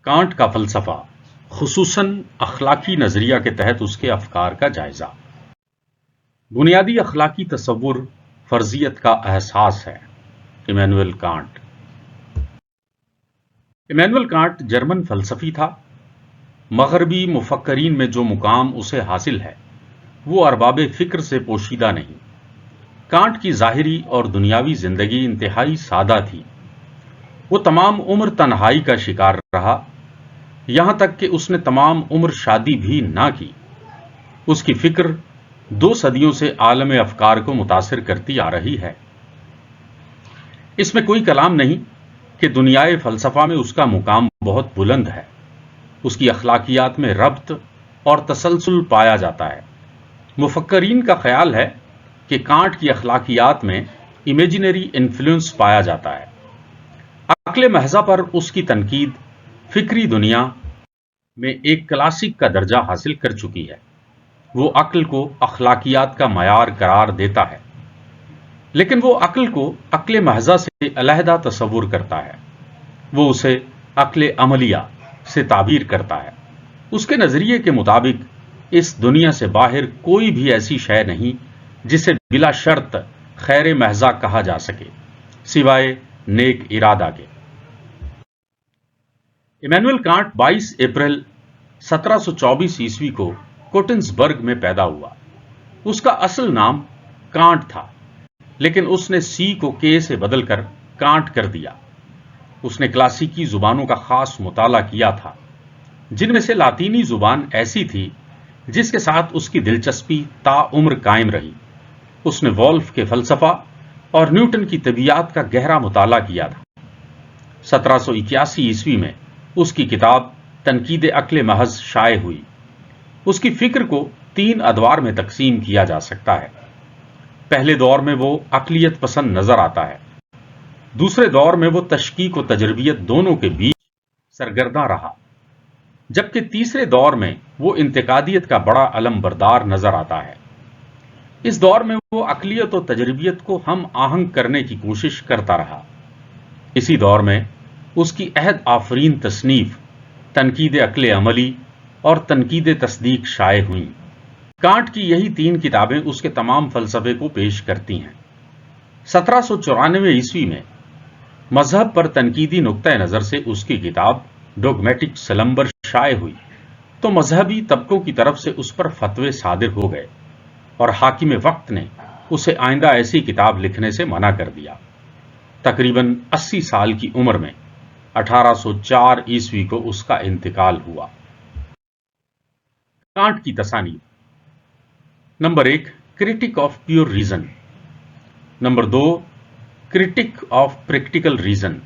Can't کا فلسفہ، خصوصاً اخلاقی نظریہ کے تحت اس کے افکار کا جائزہ۔ بنیادی اخلاقی تصور فرضیت کا احساس ہے۔ Emmanuel can't. Emmanuel can't German فلسفی تھا۔ مغربی مفکرین میں جو مقام اسے حاصل ہے وہ ارباب فکر سے پوشیدہ نہیں۔ کانٹ کی ظاہری اور دنیاوی زندگی انتہائی سادہ تھی۔ وہ تمام عمر تنہائی کا شکار رہا، یہاں تک کہ اس نے تمام عمر شادی بھی نہ کی۔ اس کی فکر 2 صدیوں سے عالم افکار کو متاثر کرتی آ رہی ہے۔ اس میں کوئی کلام نہیں کہ دنیائے فلسفہ میں اس کا مقام بہت بلند ہے۔ اس کی اخلاقیات میں ربط اور تسلسل پایا جاتا ہے۔ مفکرین کا خیال ہے کہ کانٹ کی اخلاقیات میں امیجنری انفلوئنس پایا جاتا ہے۔ عقل محضہ پر اس کی تنقید فکری دنیا میں ایک کلاسک کا درجہ حاصل کر چکی ہے۔ وہ عقل کو اخلاقیات کا معیار قرار دیتا ہے، لیکن وہ عقل کو عقل محضہ سے علیحدہ تصور کرتا ہے۔ وہ اسے عقل عملیہ سے تعبیر کرتا ہے۔ اس کے نظریے کے مطابق اس دنیا سے باہر کوئی بھی ایسی شے نہیں جسے بلا شرط خیر محضہ کہا جا سکے، سوائے نیک ارادہ کے۔ ایمانوئل کانٹ 22 اپریل 1724 عیسوی کو کوٹنسبرگ میں پیدا ہوا۔ اس کا اصل نام کانٹ تھا، لیکن اس نے سی کو کے سے بدل کر کانٹ کر دیا۔ اس نے کلاسیکی زبانوں کا خاص مطالعہ کیا تھا، جن میں سے لاطینی زبان ایسی تھی جس کے ساتھ اس کی دلچسپی تا عمر قائم رہی۔ اس نے وولف کے فلسفہ اور نیوٹن کی طبیعیات کا گہرا مطالعہ کیا تھا۔ 1781 عیسوی میں اس کی کتاب تنقید عقل محض شائع ہوئی۔ اس کی فکر کو 3 ادوار میں تقسیم کیا جا سکتا ہے۔ پہلے دور میں وہ عقلیت پسند نظر آتا ہے۔ دوسرے دور میں وہ تشکیک و تجربیت دونوں کے بیچ سرگرداں رہا، جبکہ تیسرے دور میں وہ انتقادیت کا بڑا علم بردار نظر آتا ہے۔ اس دور میں وہ عقلیت و تجربیت کو ہم آہنگ کرنے کی کوشش کرتا رہا۔ اسی دور میں اس کی عہد آفرین تصنیف تنقید عقل عملی اور تنقید تصدیق شائع ہوئیں۔ کانٹ کی یہی 3 کتابیں اس کے تمام فلسفے کو پیش کرتی ہیں۔ 1794 عیسوی میں مذہب پر تنقیدی نقطہ نظر سے اس کی کتاب ڈوگمیٹک سلمبر شائع ہوئی تو مذہبی طبقوں کی طرف سے اس پر فتوے صادر ہو گئے اور حاکم وقت نے اسے آئندہ ایسی کتاب لکھنے سے منع کر دیا۔ تقریباً 80 سال کی عمر میں 1804 عیسوی کو اس کا انتقال ہوا۔ کانٹ کی تصانیف: number 1، critique of pure reason. Number 2، critique of practical reason.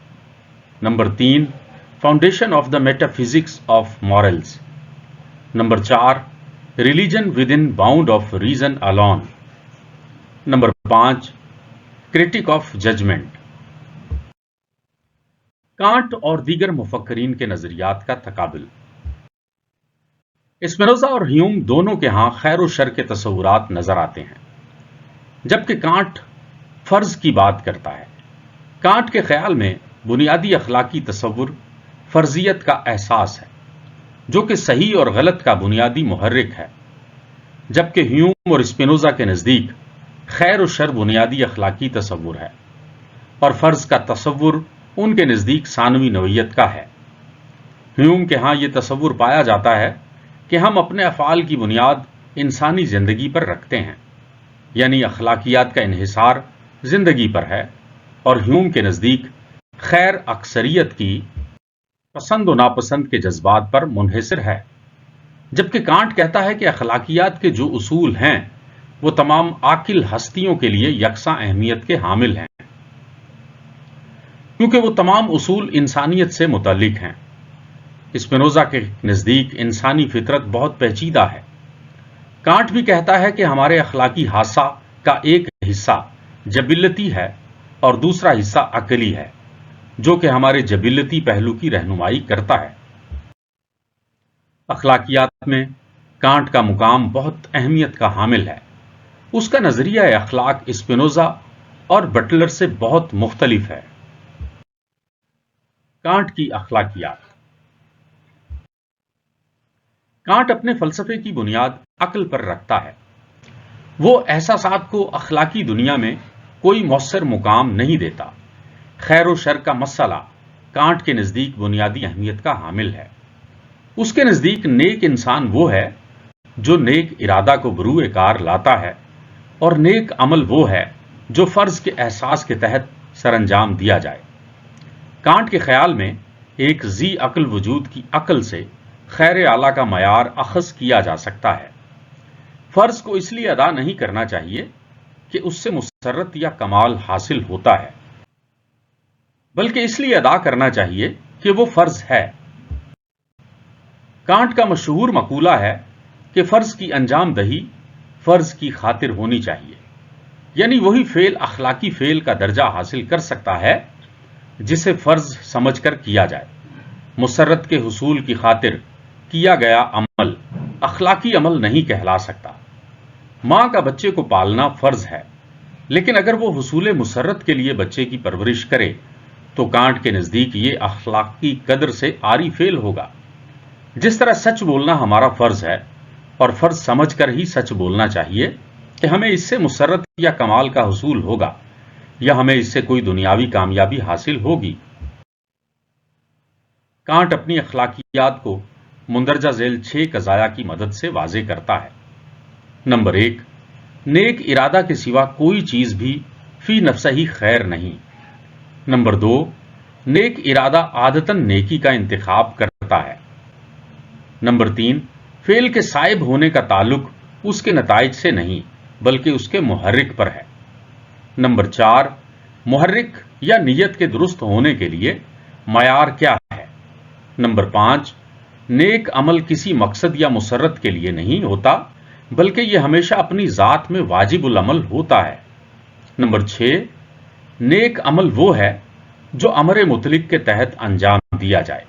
Number 3، foundation of the metaphysics of morals. Number 4، religion within bound of reason alone. Number 5، critique of judgment. Kant اور دیگر مفکرین کے نظریات کا تقابل۔ اسپینوزا اور ہیوم دونوں کے ہاں خیر و شر کے تصورات نظر آتے ہیں، جبکہ کانٹ فرض کی بات کرتا ہے۔ کانٹ کے خیال میں بنیادی اخلاقی تصور فرضیت کا احساس ہے، جو کہ صحیح اور غلط کا بنیادی محرک ہے، جبکہ ہیوم اور اسپینوزا کے نزدیک خیر و شر بنیادی اخلاقی تصور ہے، اور فرض کا تصور ان کے نزدیک ثانوی نوعیت کا ہے۔ ہیوم کے ہاں یہ تصور پایا جاتا ہے کہ ہم اپنے افعال کی بنیاد انسانی زندگی پر رکھتے ہیں، یعنی اخلاقیات کا انحصار زندگی پر ہے، اور ہیوم کے نزدیک خیر اکثریت کی پسند و ناپسند کے جذبات پر منحصر ہے، جبکہ کانٹ کہتا ہے کہ اخلاقیات کے جو اصول ہیں وہ تمام عاقل ہستیوں کے لیے یکساں اہمیت کے حامل ہیں، کیونکہ وہ تمام اصول انسانیت سے متعلق ہیں۔ اسپینوزا کے نزدیک انسانی فطرت بہت پیچیدہ ہے۔ کانٹ بھی کہتا ہے کہ ہمارے اخلاقی حادثہ کا ایک حصہ جبلتی ہے اور دوسرا حصہ عقلی ہے، جو کہ ہمارے جبلتی پہلو کی رہنمائی کرتا ہے۔ اخلاقیات میں کانٹ کا مقام بہت اہمیت کا حامل ہے۔ اس کا نظریہ اخلاق اسپینوزا اور بٹلر سے بہت مختلف ہے۔ کانٹ کی اخلاقیات: کانٹ اپنے فلسفے کی بنیاد عقل پر رکھتا ہے۔ وہ احساسات کو اخلاقی دنیا میں کوئی مؤثر مقام نہیں دیتا۔ خیر و شر کا مسئلہ کانٹ کے نزدیک بنیادی اہمیت کا حامل ہے۔ اس کے نزدیک نیک انسان وہ ہے جو نیک ارادہ کو بروئے کار لاتا ہے، اور نیک عمل وہ ہے جو فرض کے احساس کے تحت سر انجام دیا جائے۔ کانٹ کے خیال میں ایک ذی عقل وجود کی عقل سے خیر اعلیٰ کا معیار اخذ کیا جا سکتا ہے۔ فرض کو اس لیے ادا نہیں کرنا چاہیے کہ اس سے مسرت یا کمال حاصل ہوتا ہے، بلکہ اس لیے ادا کرنا چاہیے کہ وہ فرض ہے۔ کانٹ کا مشہور مقولہ ہے کہ فرض کی انجام دہی فرض کی خاطر ہونی چاہیے، یعنی وہی فعل اخلاقی فعل کا درجہ حاصل کر سکتا ہے جسے فرض سمجھ کر کیا جائے۔ مسرت کے حصول کی خاطر کیا گیا عمل اخلاقی عمل نہیں کہلا سکتا۔ ماں کا بچے کو پالنا فرض ہے، لیکن اگر وہ حصول مسرت کے لیے بچے کی پرورش کرے تو کانٹ کے نزدیک یہ اخلاقی قدر سے عاری فعل ہوگا۔ جس طرح سچ بولنا ہمارا فرض ہے، اور فرض سمجھ کر ہی سچ بولنا چاہیے کہ ہمیں اس سے مسرت یا کمال کا حصول ہوگا، یا ہمیں اس سے کوئی دنیاوی کامیابی حاصل ہوگی۔ کانٹ اپنی اخلاقیات کو مندرجہ ذیل 6 قضایا کی مدد سے واضح کرتا ہے۔ نمبر 1، نیک ارادہ کے سوا کوئی چیز بھی فی نفسہ ہی خیر نہیں۔ نمبر 2، نیک ارادہ عادتاً نیکی کا انتخاب کرتا ہے۔ نمبر 3، فعل کے صائب ہونے کا تعلق اس کے نتائج سے نہیں بلکہ اس کے محرک پر ہے۔ نمبر 4، محرک یا نیت کے درست ہونے کے لیے معیار کیا ہے۔ نمبر 5، نیک عمل کسی مقصد یا مسرت کے لیے نہیں ہوتا بلکہ یہ ہمیشہ اپنی ذات میں واجب العمل ہوتا ہے۔ نمبر 6، نیک عمل وہ ہے جو امر مطلق کے تحت انجام دیا جائے۔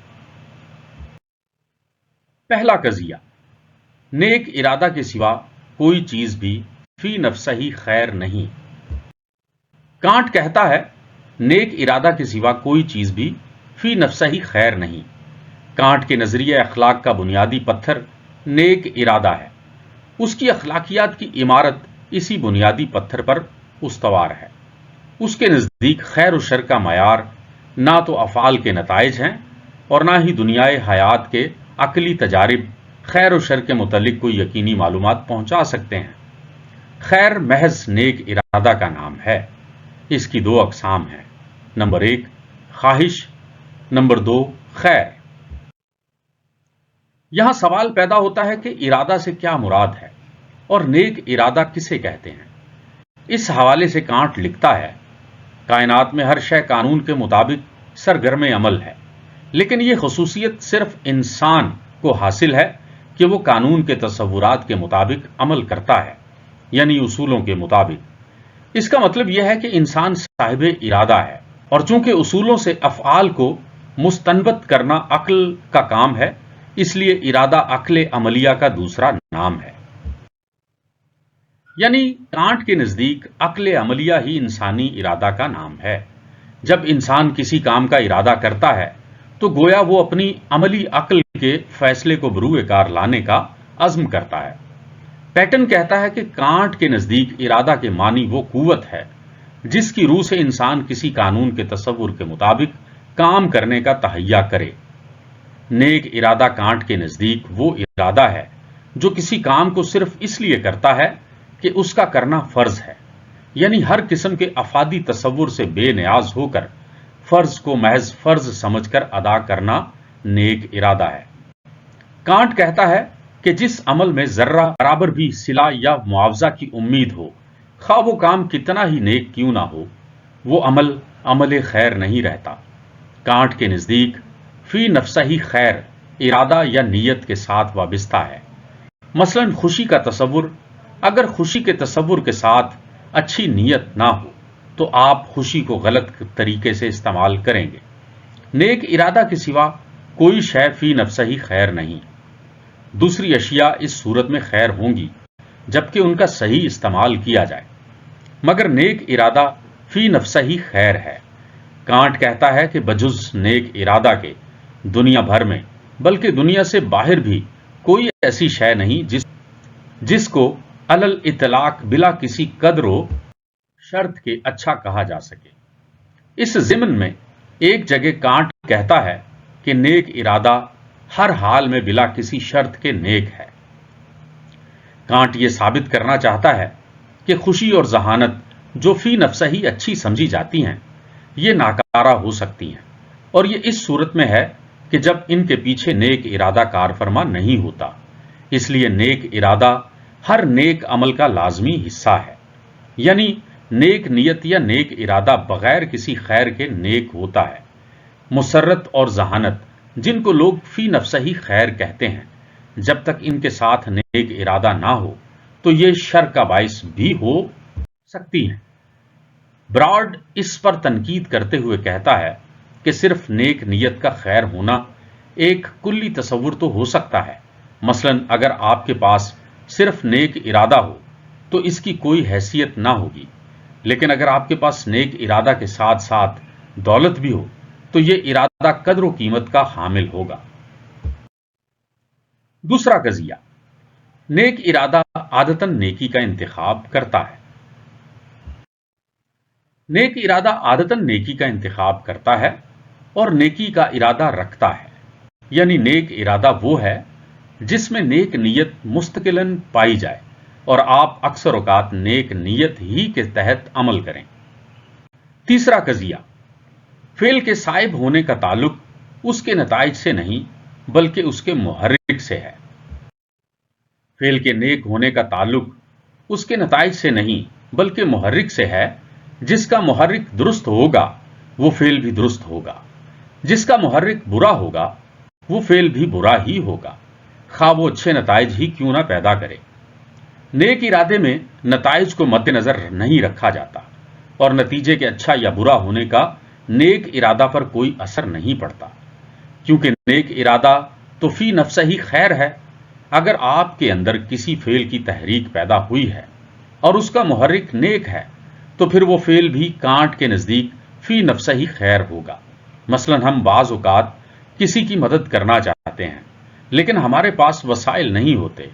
پہلا قضیہ، نیک ارادہ کے سوا کوئی چیز بھی فی نفسہ ہی خیر نہیں۔ کانٹ کہتا ہے نیک ارادہ کے سوا کوئی چیز بھی فی نفسہ ہی خیر نہیں۔ کانٹ کے نظریہ اخلاق کا بنیادی پتھر نیک ارادہ ہے۔ اس کی اخلاقیات کی عمارت اسی بنیادی پتھر پر استوار ہے۔ اس کے نزدیک خیر و شر کا معیار نہ تو افعال کے نتائج ہیں اور نہ ہی دنیائے حیات کے عقلی تجارب خیر و شر کے متعلق کوئی یقینی معلومات پہنچا سکتے ہیں۔ خیر محض نیک ارادہ کا نام ہے۔ اس کی 2 اقسام ہیں۔ نمبر 1، خواہش۔ نمبر 2، خیر۔ یہاں سوال پیدا ہوتا ہے کہ ارادہ سے کیا مراد ہے اور نیک ارادہ کسے کہتے ہیں۔ اس حوالے سے کانٹ لکھتا ہے، کائنات میں ہر شے قانون کے مطابق سرگرم عمل ہے، لیکن یہ خصوصیت صرف انسان کو حاصل ہے کہ وہ قانون کے تصورات کے مطابق عمل کرتا ہے، یعنی اصولوں کے مطابق۔ اس کا مطلب یہ ہے کہ انسان صاحب ارادہ ہے، اور چونکہ اصولوں سے افعال کو مستنبت کرنا عقل کا کام ہے، اس لیے ارادہ عقل عملیہ کا دوسرا نام ہے۔ یعنی کانٹ کے نزدیک عقل عملیہ ہی انسانی ارادہ کا نام ہے۔ جب انسان کسی کام کا ارادہ کرتا ہے تو گویا وہ اپنی عملی عقل کے فیصلے کو بروئے کار لانے کا عزم کرتا ہے۔ پیٹن کہتا ہے کہ کانٹ کے نزدیک ارادہ کے معنی وہ قوت ہے جس کی روح سے انسان کسی قانون کے تصور کے مطابق کام کرنے کا تہیہ کرے۔ نیک ارادہ کانٹ کے نزدیک وہ ارادہ ہے جو کسی کام کو صرف اس لیے کرتا ہے کہ اس کا کرنا فرض ہے، یعنی ہر قسم کے افادی تصور سے بے نیاز ہو کر فرض کو محض فرض سمجھ کر ادا کرنا نیک ارادہ ہے۔ کانٹ کہتا ہے کہ جس عمل میں ذرہ برابر بھی صلہ یا معاوضہ کی امید ہو، خواہ وہ کام کتنا ہی نیک کیوں نہ ہو، وہ عمل عمل خیر نہیں رہتا۔ کانٹ کے نزدیک فی نفسہ ہی خیر ارادہ یا نیت کے ساتھ وابستہ ہے۔ مثلا خوشی کا تصور، اگر خوشی کے تصور کے ساتھ اچھی نیت نہ ہو تو آپ خوشی کو غلط طریقے سے استعمال کریں گے۔ نیک ارادہ کے سوا کوئی شے فی نفسہ ہی خیر نہیں۔ دوسری اشیاء اس صورت میں خیر ہوں گی جبکہ ان کا صحیح استعمال کیا جائے، مگر نیک ارادہ فی نفسہ ہی خیر ہے۔ کانٹ کہتا ہے کہ بجز نیک ارادہ کے دنیا بھر میں بلکہ دنیا سے باہر بھی کوئی ایسی شے نہیں جس کو علل اطلاق بلا کسی قدر و شرط کے اچھا کہا جا سکے۔ اس ضمن میں ایک جگہ کانٹ کہتا ہے کہ نیک ارادہ ہر حال میں بلا کسی شرط کے نیک ہے۔ کانٹ یہ ثابت کرنا چاہتا ہے کہ خوشی اور ذہانت جو فی نفسہ ہی اچھی سمجھی جاتی ہیں، یہ ناکارہ ہو سکتی ہیں، اور یہ اس صورت میں ہے کہ جب ان کے پیچھے نیک ارادہ کار فرما نہیں ہوتا۔ اس لیے نیک ارادہ ہر نیک عمل کا لازمی حصہ ہے، یعنی نیک نیت یا نیک ارادہ بغیر کسی خیر کے نیک ہوتا ہے۔ مسرت اور ذہانت جن کو لوگ فی نفسہ ہی خیر کہتے ہیں، جب تک ان کے ساتھ نیک ارادہ نہ ہو تو یہ شر کا باعث بھی ہو سکتی ہیں۔ براڈ اس پر تنقید کرتے ہوئے کہتا ہے کہ صرف نیک نیت کا خیر ہونا ایک کلی تصور تو ہو سکتا ہے، مثلا اگر آپ کے پاس صرف نیک ارادہ ہو تو اس کی کوئی حیثیت نہ ہوگی، لیکن اگر آپ کے پاس نیک ارادہ کے ساتھ ساتھ دولت بھی ہو تو یہ ارادہ قدر و قیمت کا حامل ہوگا۔ دوسرا قضیہ، نیک ارادہ عادتاً نیکی کا انتخاب کرتا ہے۔ نیک ارادہ عادتاً نیکی کا انتخاب کرتا ہے اور نیکی کا ارادہ رکھتا ہے، یعنی نیک ارادہ وہ ہے جس میں نیک نیت مستقلاً پائی جائے اور آپ اکثر اوقات نیک نیت ہی کے تحت عمل کریں۔ تیسرا قضیہ، فعل کے صائب ہونے کا تعلق اس کے نتائج سے نہیں بلکہ اس کے محرک سے ہے۔ فعل کے نیک ہونے کا تعلق اس کے نتائج سے نہیں بلکہ محرک سے ہے۔ جس کا محرک درست ہوگا وہ فعل بھی درست ہوگا، جس کا محرک برا ہوگا وہ فعل بھی برا ہی ہوگا، خواہ وہ اچھے نتائج ہی کیوں نہ پیدا کرے۔ نیک ارادے میں نتائج کو مد نظر نہیں رکھا جاتا اور نتیجے کے اچھا یا برا ہونے کا نیک ارادہ پر کوئی اثر نہیں پڑتا، کیونکہ نیک ارادہ تو فی نفسہ ہی خیر ہے۔ اگر آپ کے اندر کسی فعل کی تحریک پیدا ہوئی ہے اور اس کا محرک نیک ہے تو پھر وہ فعل بھی کانٹ کے نزدیک فی نفسہ ہی خیر ہوگا۔ مثلا ہم بعض اوقات کسی کی مدد کرنا چاہتے ہیں لیکن ہمارے پاس وسائل نہیں ہوتے۔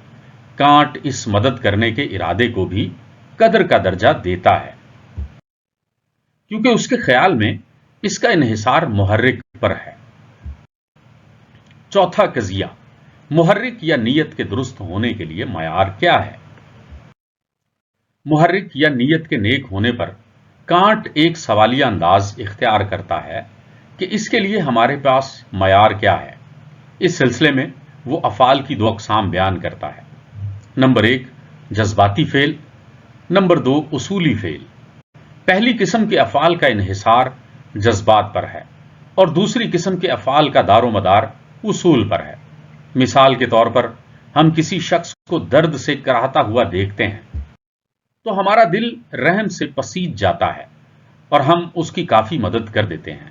کانٹ اس مدد کرنے کے ارادے کو بھی قدر کا درجہ دیتا ہے، کیونکہ اس کے خیال میں اس کا انحصار محرک پر ہے۔ چوتھا قضیہ، محرک یا نیت کے درست ہونے کے لیے معیار کیا ہے؟ محرک یا نیت کے نیک ہونے پر کانٹ ایک سوالیہ انداز اختیار کرتا ہے کہ اس کے لیے ہمارے پاس معیار کیا ہے۔ اس سلسلے میں وہ افعال کی دو اقسام بیان کرتا ہے۔ نمبر 1 جذباتی فعل، نمبر 2 اصولی فعل۔ پہلی قسم کے افعال کا انحصار جذبات پر ہے اور دوسری قسم کے افعال کا دار و مدار اصول پر ہے۔ مثال کے طور پر ہم کسی شخص کو درد سے کراہتا ہوا دیکھتے ہیں تو ہمارا دل رحم سے پسیج جاتا ہے اور ہم اس کی کافی مدد کر دیتے ہیں۔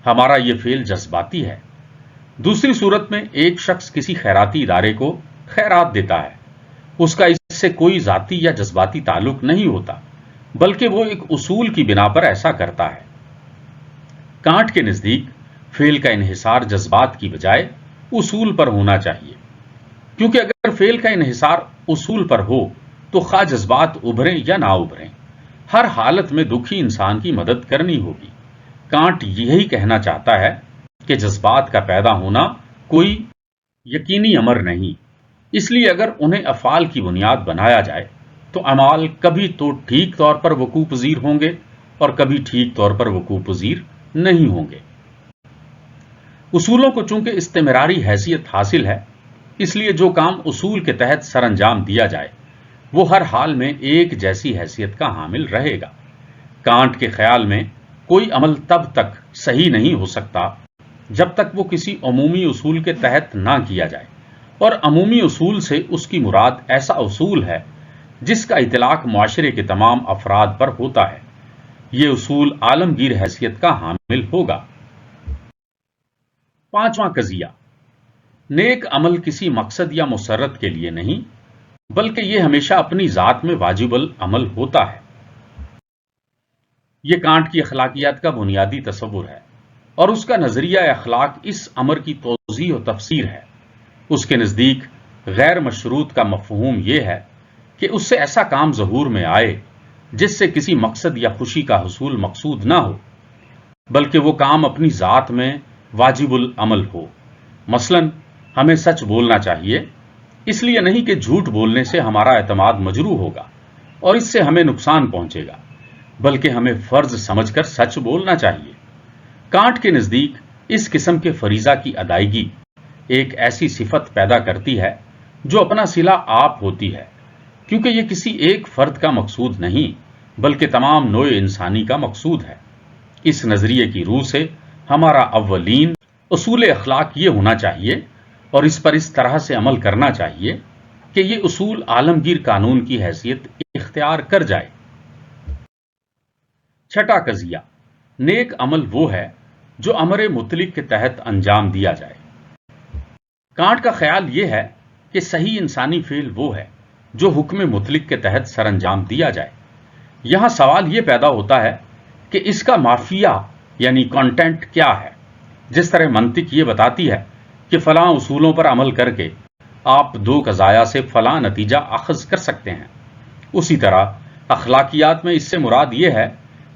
ہمارا یہ فعل جذباتی ہے۔ دوسری صورت میں ایک شخص کسی خیراتی ادارے کو خیرات دیتا ہے، اس کا اس سے کوئی ذاتی یا جذباتی تعلق نہیں ہوتا بلکہ وہ ایک اصول کی بنا پر ایسا کرتا ہے۔ کانٹ کے نزدیک فعل کا انحصار جذبات کی بجائے اصول پر ہونا چاہیے، کیونکہ اگر فعل کا انحصار اصول پر ہو تو خواہ جذبات ابھریں یا نہ ابھریں، ہر حالت میں دکھی انسان کی مدد کرنی ہوگی۔ کانٹ یہی کہنا چاہتا ہے کہ جذبات کا پیدا ہونا کوئی یقینی امر نہیں، اس لیے اگر انہیں افعال کی بنیاد بنایا جائے تو اعمال کبھی تو ٹھیک طور پر وقوع پذیر ہوں گے اور کبھی ٹھیک طور پر وقوع پذیر نہیں ہوں گے۔ اصولوں کو چونکہ استمراری حیثیت حاصل ہے، اس لیے جو کام اصول کے تحت سر انجام دیا جائے وہ ہر حال میں ایک جیسی حیثیت کا حامل رہے گا۔ کانٹ کے خیال میں کوئی عمل تب تک صحیح نہیں ہو سکتا جب تک وہ کسی عمومی اصول کے تحت نہ کیا جائے، اور عمومی اصول سے اس کی مراد ایسا اصول ہے جس کا اطلاق معاشرے کے تمام افراد پر ہوتا ہے۔ یہ اصول عالمگیر حیثیت کا حامل ہوگا۔ پانچواں قضیہ، نیک عمل کسی مقصد یا مسرت کے لیے نہیں بلکہ یہ ہمیشہ اپنی ذات میں واجب العمل ہوتا ہے۔ یہ کانٹ کی اخلاقیات کا بنیادی تصور ہے اور اس کا نظریہ اخلاق اس امر کی توضیح و تفسیر ہے۔ اس کے نزدیک غیر مشروط کا مفہوم یہ ہے کہ اس سے ایسا کام ظہور میں آئے جس سے کسی مقصد یا خوشی کا حصول مقصود نہ ہو، بلکہ وہ کام اپنی ذات میں واجب العمل ہو۔ مثلا ہمیں سچ بولنا چاہیے، اس لیے نہیں کہ جھوٹ بولنے سے ہمارا اعتماد مجروح ہوگا اور اس سے ہمیں نقصان پہنچے گا، بلکہ ہمیں فرض سمجھ کر سچ بولنا چاہیے۔ کانٹ کے نزدیک اس قسم کے فریضہ کی ادائیگی ایک ایسی صفت پیدا کرتی ہے جو اپنا صلہ آپ ہوتی ہے، کیونکہ یہ کسی ایک فرد کا مقصود نہیں بلکہ تمام نوع انسانی کا مقصود ہے۔ اس نظریے کی روح سے ہمارا اولین اصول اخلاق یہ ہونا چاہیے اور اس پر اس طرح سے عمل کرنا چاہیے کہ یہ اصول عالمگیر قانون کی حیثیت اختیار کر جائے۔ چھٹا قضیہ، نیک عمل وہ ہے جو امر مطلق کے تحت انجام دیا جائے۔ کانٹ کا خیال یہ ہے کہ صحیح انسانی فعل وہ ہے جو حکم مطلق کے تحت سر انجام دیا جائے۔ یہاں سوال یہ پیدا ہوتا ہے کہ اس کا مافیہ یعنی کانٹینٹ کیا ہے؟ جس طرح منطق یہ بتاتی ہے کہ فلاں اصولوں پر عمل کر کے آپ دو قضایا سے فلاں نتیجہ اخذ کر سکتے ہیں، اسی طرح اخلاقیات میں اس سے مراد یہ ہے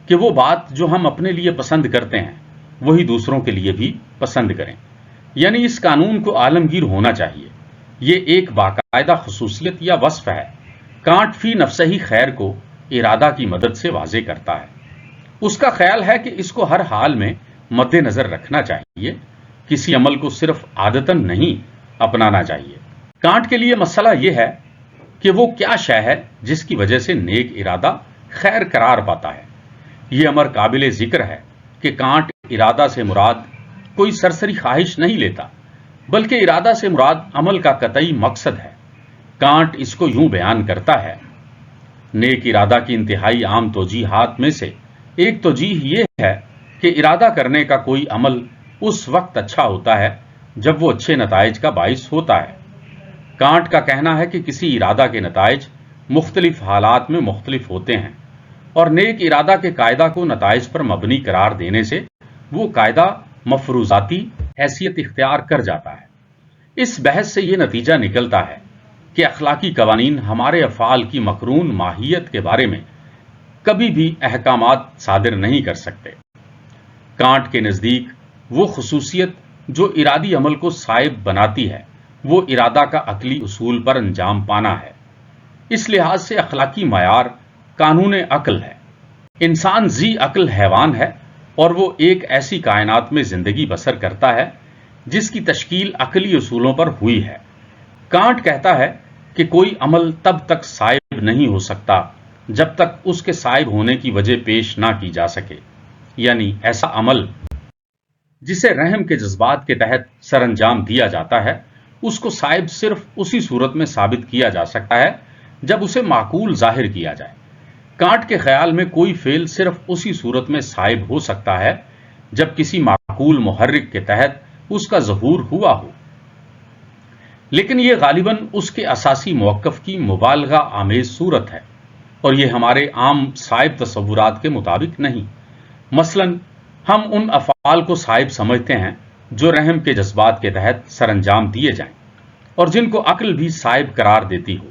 کہ وہ بات جو ہم اپنے لیے پسند کرتے ہیں وہی دوسروں کے لیے بھی پسند کریں، یعنی اس قانون کو عالمگیر ہونا چاہیے۔ یہ ایک باقاعدہ خصوصیت یا وصف ہے۔ کانٹ فی نفسہ ہی خیر کو ارادہ کی مدد سے واضح کرتا ہے۔ اس کا خیال ہے کہ اس کو ہر حال میں مد نظر رکھنا چاہیے، کسی عمل کو صرف عادتاً نہیں اپنانا چاہیے۔ کانٹ کے لیے مسئلہ یہ ہے کہ وہ کیا شے ہے جس کی وجہ سے نیک ارادہ خیر قرار پاتا ہے۔ یہ امر قابل ذکر ہے کہ کانٹ ارادہ سے مراد کوئی سرسری خواہش نہیں لیتا، بلکہ ارادہ سے مراد عمل کا قطعی مقصد ہے۔ کانٹ اس کو یوں بیان کرتا ہے، نیک ارادہ کی انتہائی عام توجیہات میں سے ایک توجیہ یہ ہے کہ ارادہ کرنے کا کوئی عمل اس وقت اچھا ہوتا ہے جب وہ اچھے نتائج کا باعث ہوتا ہے۔ کانٹ کا کہنا ہے کہ کسی ارادہ کے نتائج مختلف حالات میں مختلف ہوتے ہیں، اور نیک ارادہ کے قاعدہ کو نتائج پر مبنی قرار دینے سے وہ قاعدہ مفروضاتی حیثیت اختیار کر جاتا ہے۔ اس بحث سے یہ نتیجہ نکلتا ہے کہ اخلاقی قوانین ہمارے افعال کی مقرون ماہیت کے بارے میں کبھی بھی احکامات صادر نہیں کر سکتے۔ کانٹ کے نزدیک وہ خصوصیت جو ارادی عمل کو صائب بناتی ہے وہ ارادہ کا عقلی اصول پر انجام پانا ہے۔ اس لحاظ سے اخلاقی معیار قانون عقل ہے۔ انسان ذی عقل حیوان ہے اور وہ ایک ایسی کائنات میں زندگی بسر کرتا ہے جس کی تشکیل عقلی اصولوں پر ہوئی ہے۔ کانٹ کہتا ہے کہ کوئی عمل تب تک صائب نہیں ہو سکتا جب تک اس کے صائب ہونے کی وجہ پیش نہ کی جا سکے، یعنی ایسا عمل جسے رحم کے جذبات کے تحت سر انجام دیا جاتا ہے اس کو صائب صرف اسی صورت میں ثابت کیا جا سکتا ہے جب اسے معقول ظاہر کیا جائے۔ کانٹ کے خیال میں کوئی فعل صرف اسی صورت میں صائب ہو سکتا ہے جب کسی معقول محرک کے تحت اس کا ظہور ہوا ہو، لیکن یہ غالباً اس کے اساسی موقف کی مبالغہ آمیز صورت ہے اور یہ ہمارے عام صائب تصورات کے مطابق نہیں۔ مثلاً ہم ان افعال کو صائب سمجھتے ہیں جو رحم کے جذبات کے تحت سر انجام دیے جائیں اور جن کو عقل بھی صائب قرار دیتی ہو۔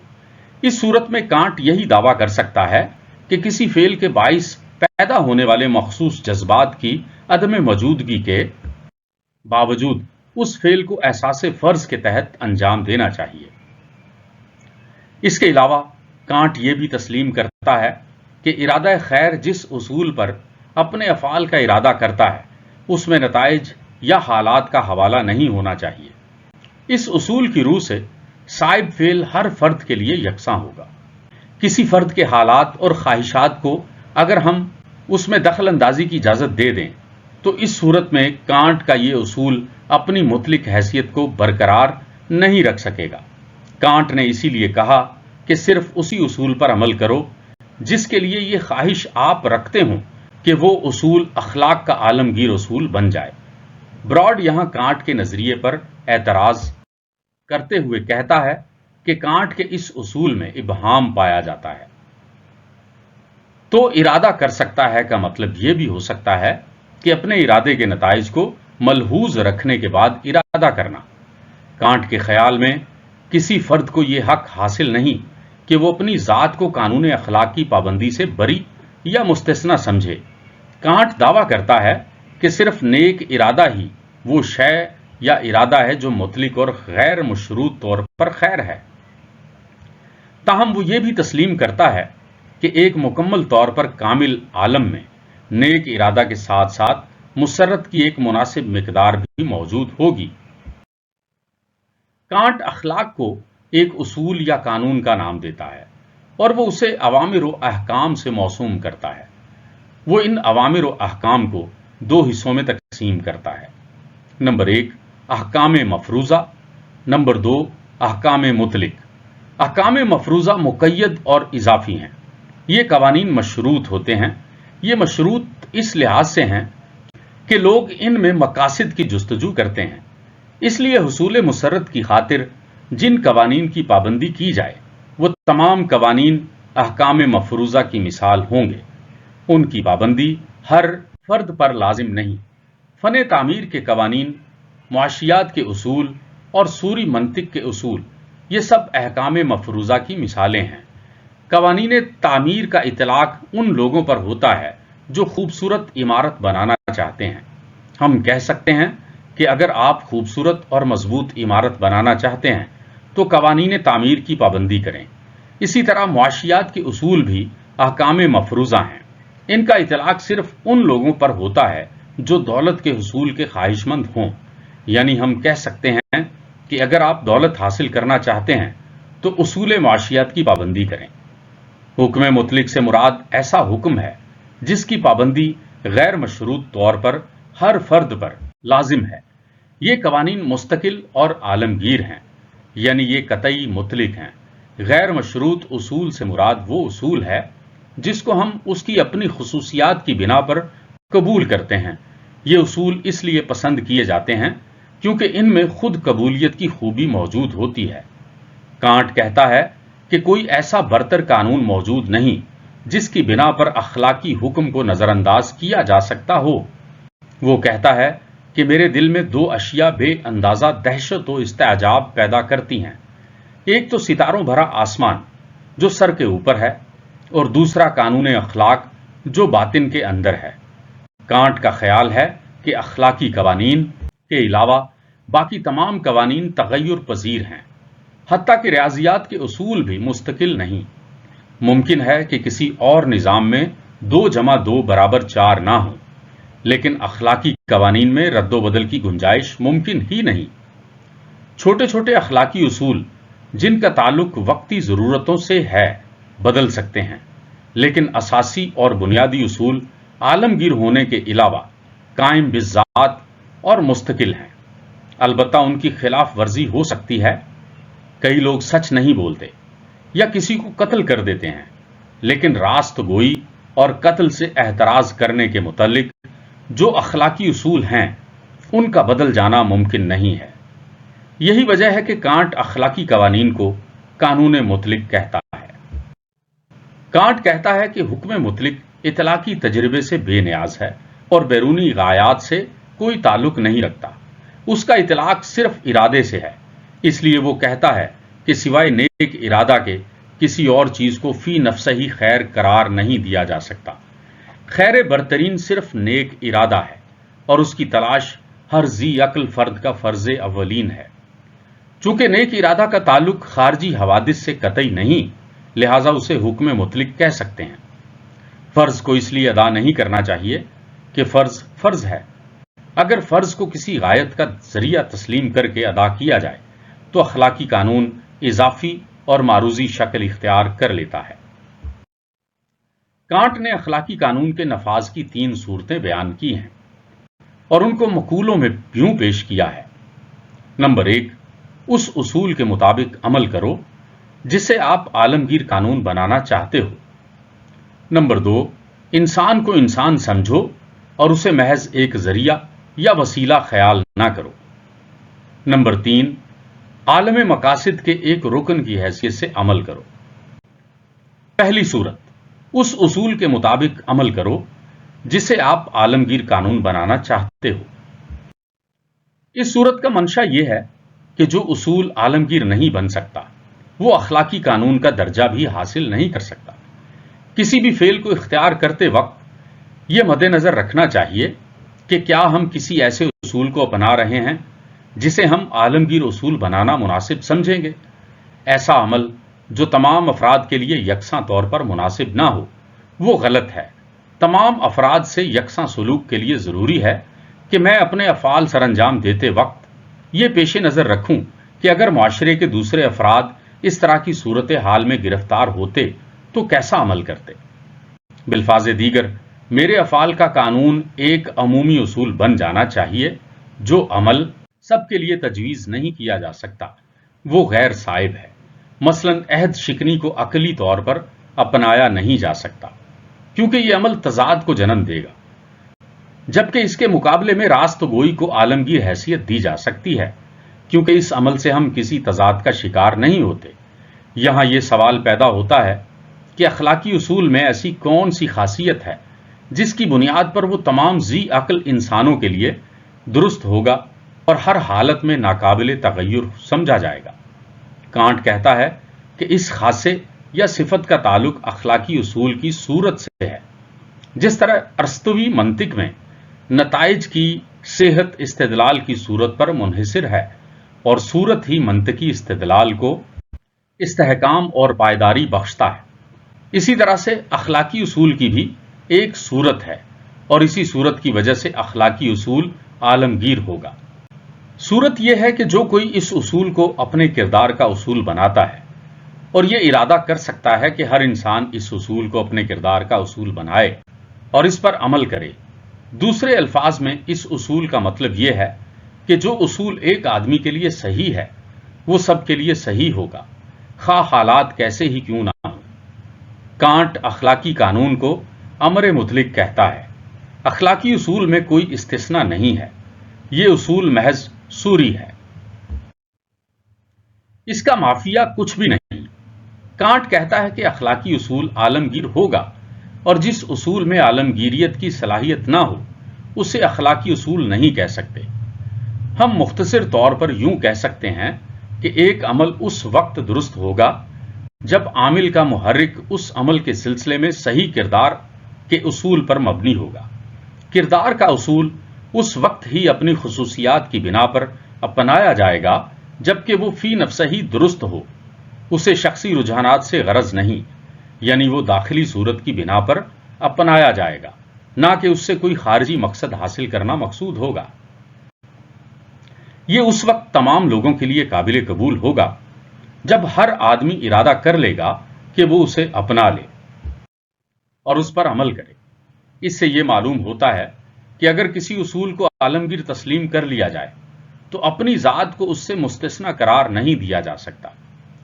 اس صورت میں کانٹ یہی دعویٰ کر سکتا ہے کہ کسی فعل کے باعث پیدا ہونے والے مخصوص جذبات کی عدم موجودگی کے باوجود اس فعل کو احساس فرض کے تحت انجام دینا چاہیے۔ اس کے علاوہ کانٹ یہ بھی تسلیم کرتا ہے کہ ارادہ خیر جس اصول پر اپنے افعال کا ارادہ کرتا ہے اس میں نتائج یا حالات کا حوالہ نہیں ہونا چاہیے۔ اس اصول کی روح سے صائب فعل ہر فرد کے لیے یکساں ہوگا۔ کسی فرد کے حالات اور خواہشات کو اگر ہم اس میں دخل اندازی کی اجازت دے دیں تو اس صورت میں کانٹ کا یہ اصول اپنی مطلق حیثیت کو برقرار نہیں رکھ سکے گا۔ کانٹ نے اسی لیے کہا کہ صرف اسی اصول پر عمل کرو جس کے لیے یہ خواہش آپ رکھتے ہوں کہ وہ اصول اخلاق کا عالمگیر اصول بن جائے۔ براڈ یہاں کانٹ کے نظریے پر اعتراض کرتے ہوئے کہتا ہے کہ کانٹ کے اس اصول میں ابہام پایا جاتا ہے۔ تو ارادہ کر سکتا ہے کا مطلب یہ بھی ہو سکتا ہے کہ اپنے ارادے کے نتائج کو ملحوظ رکھنے کے بعد ارادہ کرنا۔ کانٹ کے خیال میں کسی فرد کو یہ حق حاصل نہیں کہ وہ اپنی ذات کو قانون اخلاق کی پابندی سے بری یا مستثنی سمجھے۔ کانٹ دعویٰ کرتا ہے کہ صرف نیک ارادہ ہی وہ شے یا ارادہ ہے جو مطلق اور غیر مشروط طور پر خیر ہے۔ تاہم وہ یہ بھی تسلیم کرتا ہے کہ ایک مکمل طور پر کامل عالم میں نیک ارادہ کے ساتھ ساتھ مسرت کی ایک مناسب مقدار بھی موجود ہوگی۔ کانٹ اخلاق کو ایک اصول یا قانون کا نام دیتا ہے اور وہ اسے اوامر و احکام سے موسوم کرتا ہے۔ وہ ان اوامر و احکام کو دو حصوں میں تقسیم کرتا ہے۔ نمبر 1 احکام مفروضہ، نمبر 2 احکام مطلق۔ احکام مفروضہ مقید اور اضافی ہیں۔ یہ قوانین مشروط ہوتے ہیں۔ یہ مشروط اس لحاظ سے ہیں کہ لوگ ان میں مقاصد کی جستجو کرتے ہیں، اس لیے حصول مسرت کی خاطر جن قوانین کی پابندی کی جائے وہ تمام قوانین احکام مفروضہ کی مثال ہوں گے۔ ان کی پابندی ہر فرد پر لازم نہیں۔ فن تعمیر کے قوانین، معاشیات کے اصول اور سوری منطق کے اصول، یہ سب احکام مفروضہ کی مثالیں ہیں۔ قوانین تعمیر کا اطلاق ان لوگوں پر ہوتا ہے جو خوبصورت عمارت بنانا چاہتے ہیں۔ ہم کہہ سکتے ہیں کہ اگر آپ خوبصورت اور مضبوط عمارت بنانا چاہتے ہیں تو قوانین تعمیر کی پابندی کریں۔ اسی طرح معاشیات کے اصول بھی احکام مفروضہ ہیں۔ ان کا اطلاق صرف ان لوگوں پر ہوتا ہے جو دولت کے حصول کے خواہش مند ہوں۔ یعنی ہم کہہ سکتے ہیں کہ اگر آپ دولت حاصل کرنا چاہتے ہیں تو اصول معاشیات کی پابندی کریں۔ حکم مطلق سے مراد ایسا حکم ہے جس کی پابندی غیر مشروط طور پر ہر فرد پر لازم ہے۔ یہ قوانین مستقل اور عالمگیر ہیں، یعنی یہ قطعی مطلق ہیں۔ غیر مشروط اصول سے مراد وہ اصول ہے جس کو ہم اس کی اپنی خصوصیات کی بنا پر قبول کرتے ہیں۔ یہ اصول اس لیے پسند کیے جاتے ہیں کیونکہ ان میں خود قبولیت کی خوبی موجود ہوتی ہے۔ کانٹ کہتا ہے کہ کوئی ایسا برتر قانون موجود نہیں جس کی بنا پر اخلاقی حکم کو نظر انداز کیا جا سکتا ہو۔ وہ کہتا ہے کہ میرے دل میں دو اشیاء بے اندازہ دہشت و استعجاب پیدا کرتی ہیں، ایک تو ستاروں بھرا آسمان جو سر کے اوپر ہے، اور دوسرا قانون اخلاق جو باطن کے اندر ہے۔ کانٹ کا خیال ہے کہ اخلاقی قوانین کے علاوہ باقی تمام قوانین تغیر پذیر ہیں، حتیٰ کہ ریاضیات کے اصول بھی مستقل نہیں۔ ممکن ہے کہ کسی اور نظام میں 2 + 2 = 4 نہ ہو، لیکن اخلاقی قوانین میں رد و بدل کی گنجائش ممکن ہی نہیں۔ چھوٹے چھوٹے اخلاقی اصول جن کا تعلق وقتی ضرورتوں سے ہے بدل سکتے ہیں، لیکن اساسی اور بنیادی اصول عالمگیر ہونے کے علاوہ قائم بالذات اور مستقل ہیں۔ البتہ ان کی خلاف ورزی ہو سکتی ہے۔ کئی لوگ سچ نہیں بولتے یا کسی کو قتل کر دیتے ہیں، لیکن راست گوئی اور قتل سے احتراز کرنے کے متعلق جو اخلاقی اصول ہیں ان کا بدل جانا ممکن نہیں ہے۔ یہی وجہ ہے کہ کانٹ اخلاقی قوانین کو قانون مطلق کہتا ہے۔ کانٹ کہتا ہے کہ حکم مطلق اطلاقی تجربے سے بے نیاز ہے اور بیرونی غایات سے کوئی تعلق نہیں رکھتا۔ اس کا اطلاق صرف ارادے سے ہے، اس لیے وہ کہتا ہے کہ سوائے نیک ارادہ کے کسی اور چیز کو فی نفسہ ہی خیر قرار نہیں دیا جا سکتا۔ خیر برترین صرف نیک ارادہ ہے اور اس کی تلاش ہر ذی عقل فرد کا فرض اولین ہے۔ چونکہ نیک ارادہ کا تعلق خارجی حوادث سے قطعی نہیں، لہذا اسے حکم مطلق کہہ سکتے ہیں۔ فرض کو اس لیے ادا نہیں کرنا چاہیے کہ فرض فرض ہے۔ اگر فرض کو کسی غایت کا ذریعہ تسلیم کر کے ادا کیا جائے تو اخلاقی قانون اضافی اور معروضی شکل اختیار کر لیتا ہے۔ کانٹ نے اخلاقی قانون کے نفاذ کی 3 صورتیں بیان کی ہیں اور ان کو مقولوں میں یوں پیش کیا ہے۔ نمبر 1 اس اصول کے مطابق عمل کرو جسے آپ عالمگیر قانون بنانا چاہتے ہو۔ نمبر 2 انسان کو انسان سمجھو اور اسے محض ایک ذریعہ یا وسیلہ خیال نہ کرو۔ نمبر 3 عالم مقاصد کے ایک رکن کی حیثیت سے عمل کرو۔ پہلی صورت اس اصول کے مطابق عمل کرو جسے آپ عالمگیر قانون بنانا چاہتے ہو۔ اس صورت کا منشا یہ ہے کہ جو اصول عالمگیر نہیں بن سکتا وہ اخلاقی قانون کا درجہ بھی حاصل نہیں کر سکتا۔ کسی بھی فعل کو اختیار کرتے وقت یہ مد نظر رکھنا چاہیے کہ کیا ہم کسی ایسے اصول کو اپنا رہے ہیں جسے ہم عالمگیر اصول بنانا مناسب سمجھیں گے۔ ایسا عمل جو تمام افراد کے لیے یکساں طور پر مناسب نہ ہو وہ غلط ہے۔ تمام افراد سے یکساں سلوک کے لیے ضروری ہے کہ میں اپنے افعال سر انجام دیتے وقت یہ پیش نظر رکھوں کہ اگر معاشرے کے دوسرے افراد اس طرح کی صورتحال میں گرفتار ہوتے تو کیسا عمل کرتے۔ بالفاظ دیگر میرے افعال کا قانون ایک عمومی اصول بن جانا چاہیے۔ جو عمل سب کے لیے تجویز نہیں کیا جا سکتا وہ غیر صائب ہے۔ مثلا عہد شکنی کو عقلی طور پر اپنایا نہیں جا سکتا کیونکہ یہ عمل تضاد کو جنم دے گا، جبکہ اس کے مقابلے میں راست گوئی کو عالمگیر حیثیت دی جا سکتی ہے کیونکہ اس عمل سے ہم کسی تضاد کا شکار نہیں ہوتے۔ یہاں یہ سوال پیدا ہوتا ہے کہ اخلاقی اصول میں ایسی کون سی خاصیت ہے جس کی بنیاد پر وہ تمام ذی عقل انسانوں کے لیے درست ہوگا اور ہر حالت میں ناقابل تغیر سمجھا جائے گا۔ کانٹ کہتا ہے کہ اس خاصے یا صفت کا تعلق اخلاقی اصول کی صورت سے ہے، جس طرح ارسطوی منطق میں نتائج کی صحت استدلال کی صورت پر منحصر ہے اور صورت ہی منطقی استدلال کو استحکام اور پائیداری بخشتا ہے۔ اسی طرح سے اخلاقی اصول کی بھی ایک صورت ہے اور اسی صورت کی وجہ سے اخلاقی اصول عالمگیر ہوگا۔ صورت یہ ہے کہ جو کوئی اس اصول کو اپنے کردار کا اصول بناتا ہے اور یہ ارادہ کر سکتا ہے کہ ہر انسان اس اصول کو اپنے کردار کا اصول بنائے اور اس پر عمل کرے۔ دوسرے الفاظ میں اس اصول کا مطلب یہ ہے کہ جو اصول ایک آدمی کے لیے صحیح ہے وہ سب کے لیے صحیح ہوگا، خواہ حالات کیسے ہی کیوں نہ ہوں۔ کانٹ اخلاقی قانون کو امر مطلق کہتا ہے۔ اخلاقی اصول میں کوئی استثناء نہیں ہے، یہ اصول محض سوری ہے، اس کا مافیا کچھ بھی نہیں۔ کانٹ کہتا ہے کہ اخلاقی اصول عالمگیر ہوگا اور جس اصول میں عالمگیریت کی صلاحیت نہ ہو اسے اخلاقی اصول نہیں کہہ سکتے۔ ہم مختصر طور پر یوں کہہ سکتے ہیں کہ ایک عمل اس وقت درست ہوگا جب عامل کا محرک اس عمل کے سلسلے میں صحیح کردار کے اصول پر مبنی ہوگا۔ کردار کا اصول اس وقت ہی اپنی خصوصیات کی بنا پر اپنایا جائے گا جبکہ وہ فی نفسہ ہی درست ہو، اسے شخصی رجحانات سے غرض نہیں، یعنی وہ داخلی صورت کی بنا پر اپنایا جائے گا، نہ کہ اس سے کوئی خارجی مقصد حاصل کرنا مقصود ہوگا۔ یہ اس وقت تمام لوگوں کے لیے قابل قبول ہوگا جب ہر آدمی ارادہ کر لے گا کہ وہ اسے اپنا لے اور اس پر عمل کرے۔ اس سے یہ معلوم ہوتا ہے کہ اگر کسی اصول کو عالمگیر تسلیم کر لیا جائے تو اپنی ذات کو اس سے مستثنی قرار نہیں دیا جا سکتا۔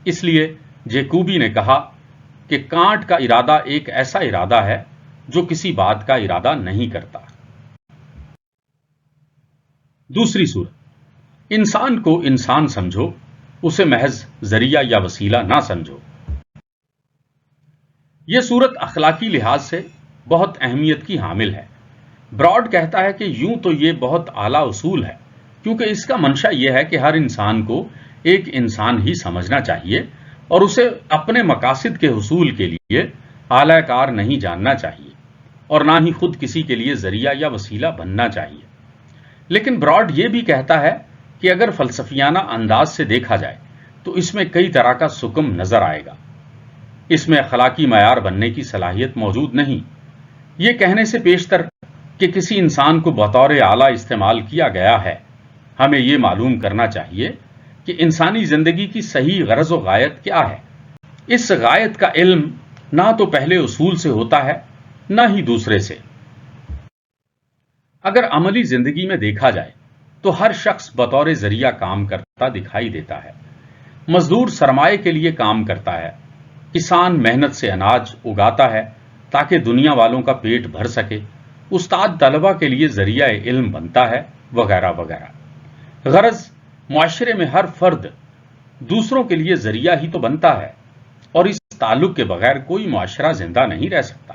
اس لیے جیکوبی نے کہا کہ کانٹ کا ارادہ ایک ایسا ارادہ ہے جو کسی بات کا ارادہ نہیں کرتا۔ دوسری صورت، انسان کو انسان سمجھو، اسے محض ذریعہ یا وسیلہ نہ سمجھو۔ یہ صورت اخلاقی لحاظ سے بہت اہمیت کی حامل ہے۔ براڈ کہتا ہے کہ یوں تو یہ بہت اعلیٰ اصول ہے کیونکہ اس کا منشا یہ ہے کہ ہر انسان کو ایک انسان ہی سمجھنا چاہیے اور اسے اپنے مقاصد کے حصول کے لیے اعلی کار نہیں جاننا چاہیے اور نہ ہی خود کسی کے لیے ذریعہ یا وسیلہ بننا چاہیے۔ لیکن براڈ یہ بھی کہتا ہے کہ اگر فلسفیانہ انداز سے دیکھا جائے تو اس میں کئی طرح کا سکم نظر آئے گا۔ اس میں اخلاقی معیار بننے کی صلاحیت موجود نہیں۔ یہ کہنے سے پیشتر کہ کسی انسان کو بطور اعلیٰ استعمال کیا گیا ہے، ہمیں یہ معلوم کرنا چاہیے کہ انسانی زندگی کی صحیح غرض و غایت کیا ہے۔ اس غایت کا علم نہ تو پہلے اصول سے ہوتا ہے نہ ہی دوسرے سے۔ اگر عملی زندگی میں دیکھا جائے تو ہر شخص بطور ذریعہ کام کرتا دکھائی دیتا ہے۔ مزدور سرمایے کے لیے کام کرتا ہے، کسان محنت سے اناج اگاتا ہے تاکہ دنیا والوں کا پیٹ بھر سکے، استاد طلبہ کے لیے ذریعہ علم بنتا ہے، وغیرہ وغیرہ۔ غرض معاشرے میں ہر فرد دوسروں کے لیے ذریعہ ہی تو بنتا ہے اور اس تعلق کے بغیر کوئی معاشرہ زندہ نہیں رہ سکتا۔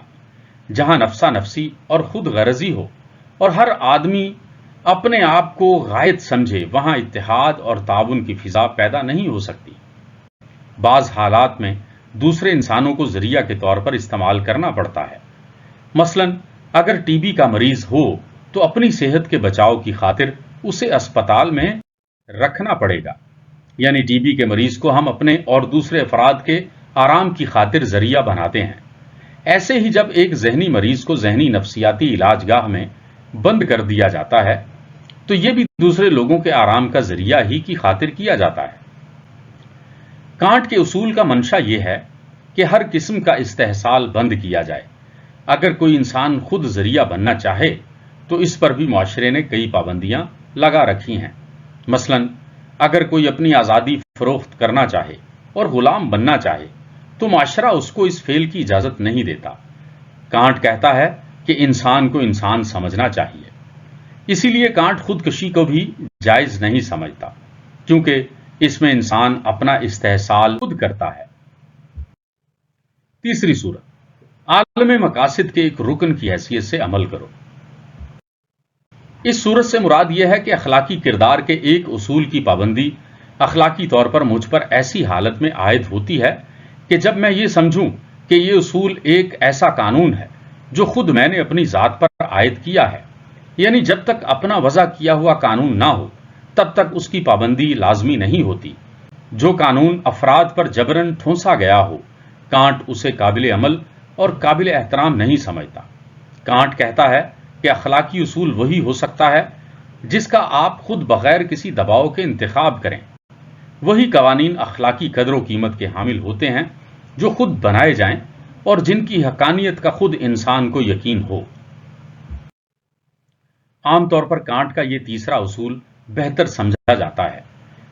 جہاں نفسا نفسی اور خود غرضی ہو اور ہر آدمی اپنے آپ کو غائب سمجھے وہاں اتحاد اور تعاون کی فضا پیدا نہیں ہو سکتی۔ بعض حالات میں دوسرے انسانوں کو ذریعہ کے طور پر استعمال کرنا پڑتا ہے۔ مثلاً اگر ٹی بی کا مریض ہو تو اپنی صحت کے بچاؤ کی خاطر اسے اسپتال میں رکھنا پڑے گا، یعنی ٹی بی کے مریض کو ہم اپنے اور دوسرے افراد کے آرام کی خاطر ذریعہ بناتے ہیں۔ ایسے ہی جب ایک ذہنی مریض کو ذہنی نفسیاتی علاج گاہ میں بند کر دیا جاتا ہے تو یہ بھی دوسرے لوگوں کے آرام کا ذریعہ ہی کی خاطر کیا جاتا ہے۔ کانٹ کے اصول کا منشا یہ ہے کہ ہر قسم کا استحصال بند کیا جائے۔ اگر کوئی انسان خود ذریعہ بننا چاہے تو اس پر بھی معاشرے نے کئی پابندیاں لگا رکھی ہیں۔ مثلاً اگر کوئی اپنی آزادی فروخت کرنا چاہے اور غلام بننا چاہے تو معاشرہ اس کو اس فعل کی اجازت نہیں دیتا۔ کانٹ کہتا ہے کہ انسان کو انسان سمجھنا چاہیے، اسی لیے کانٹ خودکشی کو بھی جائز نہیں سمجھتا، کیونکہ اس میں انسان اپنا استحصال خود کرتا ہے۔ تیسری صورت، عالم مقاصد کے ایک رکن کی حیثیت سے عمل کرو۔ اس صورت سے مراد یہ ہے کہ اخلاقی کردار کے ایک اصول کی پابندی اخلاقی طور پر مجھ پر ایسی حالت میں عائد ہوتی ہے کہ جب میں یہ سمجھوں کہ یہ اصول ایک ایسا قانون ہے جو خود میں نے اپنی ذات پر عائد کیا ہے، یعنی جب تک اپنا وضع کیا ہوا قانون نہ ہو تب تک اس کی پابندی لازمی نہیں ہوتی۔ جو قانون افراد پر جبراً ٹھونسا گیا ہو، کانٹ اسے قابل عمل اور قابل احترام نہیں سمجھتا۔ کانٹ کہتا ہے کہ اخلاقی اصول وہی ہو سکتا ہے جس کا آپ خود بغیر کسی دباؤ کے انتخاب کریں۔ وہی قوانین اخلاقی قدر و قیمت کے حامل ہوتے ہیں جو خود بنائے جائیں اور جن کی حقانیت کا خود انسان کو یقین ہو۔ عام طور پر کانٹ کا یہ تیسرا اصول بہتر سمجھا جاتا ہے۔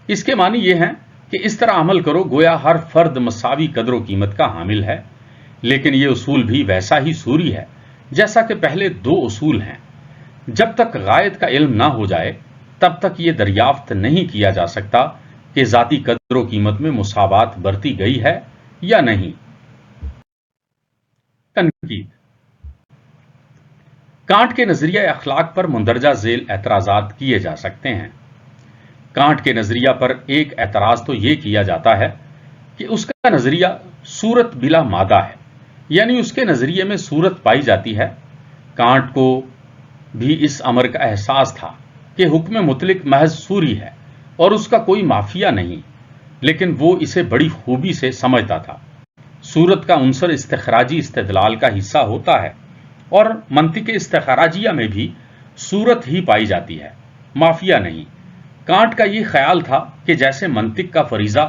اس کے معنی یہ ہیں کہ اس طرح عمل کرو گویا ہر فرد مساوی قدر و قیمت کا حامل ہے، لیکن یہ اصول بھی ویسا ہی سوری ہے جیسا کہ پہلے دو اصول ہیں۔ جب تک غائب کا علم نہ ہو جائے تب تک یہ دریافت نہیں کیا جا سکتا کہ ذاتی قدر و قیمت میں مساوات برتی گئی ہے یا نہیں۔ تنقید، کانٹ کے نظریہ اخلاق پر مندرجہ ذیل اعتراضات کیے جا سکتے ہیں۔ کانٹ کے نظریہ پر ایک اعتراض تو یہ کیا جاتا ہے کہ اس کا نظریہ صورت بلا مادہ ہے، یعنی اس کے نظریے میں صورت پائی جاتی ہے۔ کانٹ کو بھی اس امر کا احساس تھا کہ حکم مطلق محض صوری ہے اور اس کا کوئی مافیا نہیں، لیکن وہ اسے بڑی خوبی سے سمجھتا تھا۔ صورت کا عنصر استخراجی استدلال کا حصہ ہوتا ہے اور منطق استخراجیہ میں بھی صورت ہی پائی جاتی ہے، مافیا نہیں۔ کانٹ کا یہ خیال تھا کہ جیسے منطق کا فریضہ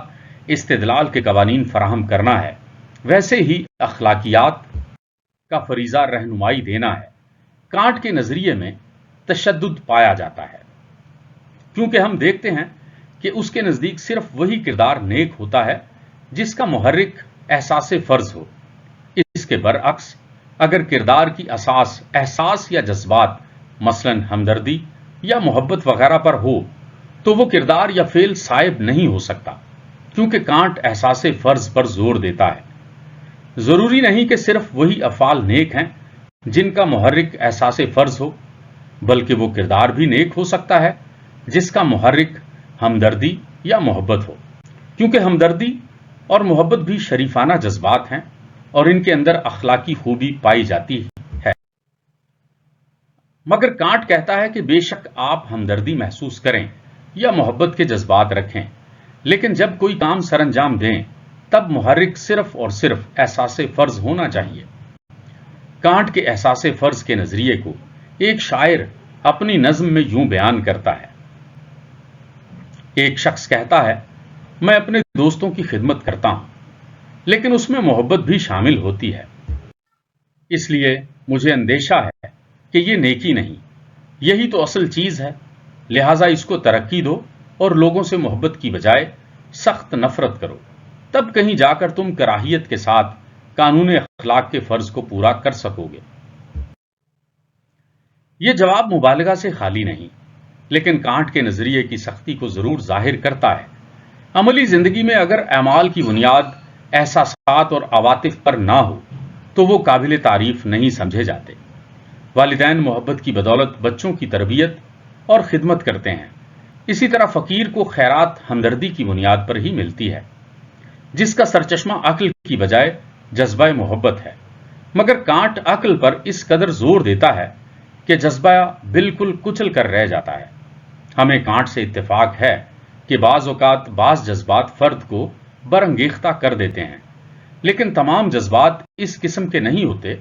استدلال کے قوانین فراہم کرنا ہے، ویسے ہی اخلاقیات کا فریضہ رہنمائی دینا ہے۔ کانٹ کے نظریے میں تشدد پایا جاتا ہے، کیونکہ ہم دیکھتے ہیں کہ اس کے نزدیک صرف وہی کردار نیک ہوتا ہے جس کا محرک احساس فرض ہو۔ اس کے برعکس اگر کردار کی اساس احساس یا جذبات، مثلاً ہمدردی یا محبت وغیرہ پر ہو تو وہ کردار یا فعل صائب نہیں ہو سکتا، کیونکہ کانٹ احساس فرض پر زور دیتا ہے۔ ضروری نہیں کہ صرف وہی افعال نیک ہیں جن کا محرک احساس فرض ہو، بلکہ وہ کردار بھی نیک ہو سکتا ہے جس کا محرک ہمدردی یا محبت ہو، کیونکہ ہمدردی اور محبت بھی شریفانہ جذبات ہیں اور ان کے اندر اخلاقی خوبی پائی جاتی ہے۔ مگر کانٹ کہتا ہے کہ بے شک آپ ہمدردی محسوس کریں یا محبت کے جذبات رکھیں، لیکن جب کوئی کام سر انجام دیں تب محرک صرف اور صرف احساس فرض ہونا چاہیے۔ کانٹ کے احساس فرض کے نظریے کو ایک شاعر اپنی نظم میں یوں بیان کرتا ہے۔ ایک شخص کہتا ہے، میں اپنے دوستوں کی خدمت کرتا ہوں، لیکن اس میں محبت بھی شامل ہوتی ہے، اس لیے مجھے اندیشہ ہے کہ یہ نیکی نہیں، یہی تو اصل چیز ہے، لہٰذا اس کو ترقی دو اور لوگوں سے محبت کی بجائے سخت نفرت کرو، تب کہیں جا کر تم کراہیت کے ساتھ قانون اخلاق کے فرض کو پورا کر سکو گے۔ یہ جواب مبالغہ سے خالی نہیں، لیکن کانٹ کے نظریے کی سختی کو ضرور ظاہر کرتا ہے۔ عملی زندگی میں اگر اعمال کی بنیاد احساسات اور عواطف پر نہ ہو تو وہ قابل تعریف نہیں سمجھے جاتے۔ والدین محبت کی بدولت بچوں کی تربیت اور خدمت کرتے ہیں۔ اسی طرح فقیر کو خیرات ہمدردی کی بنیاد پر ہی ملتی ہے، جس کا سرچشمہ عقل کی بجائے جذبہ محبت ہے۔ مگر کانٹ عقل پر اس قدر زور دیتا ہے کہ جذبہ بالکل کچل کر رہ جاتا ہے۔ ہمیں کانٹ سے اتفاق ہے کہ بعض اوقات بعض جذبات فرد کو برانگیختہ کر دیتے ہیں، لیکن تمام جذبات اس قسم کے نہیں ہوتے،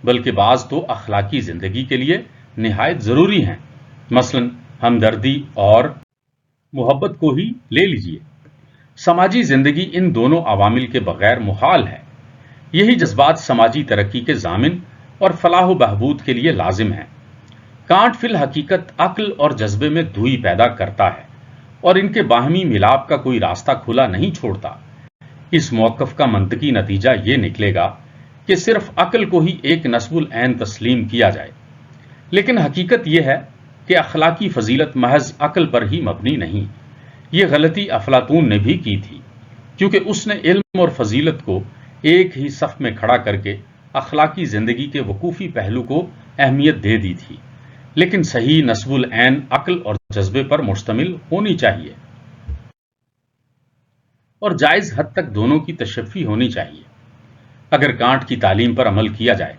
بلکہ بعض تو اخلاقی زندگی کے لیے نہایت ضروری ہیں۔ مثلا ہمدردی اور محبت کو ہی لے لیجئے۔ سماجی زندگی ان دونوں عوامل کے بغیر محال ہے۔ یہی جذبات سماجی ترقی کے ضامن اور فلاح و بہبود کے لیے لازم ہیں۔ کانٹ فی الحقیقت عقل اور جذبے میں دوئی پیدا کرتا ہے اور ان کے باہمی ملاپ کا کوئی راستہ کھلا نہیں چھوڑتا۔ اس موقف کا منطقی نتیجہ یہ نکلے گا کہ صرف عقل کو ہی ایک نصب العین تسلیم کیا جائے، لیکن حقیقت یہ ہے کہ اخلاقی فضیلت محض عقل پر ہی مبنی نہیں۔ یہ غلطی افلاطون نے بھی کی تھی، کیونکہ اس نے علم اور فضیلت کو ایک ہی صف میں کھڑا کر کے اخلاقی زندگی کے وقوفی پہلو کو اہمیت دے دی تھی، لیکن صحیح نصب العین عقل اور جذبے پر مشتمل ہونی چاہیے، اور جائز حد تک دونوں کی تشفی ہونی چاہیے۔ اگر کانٹ کی تعلیم پر عمل کیا جائے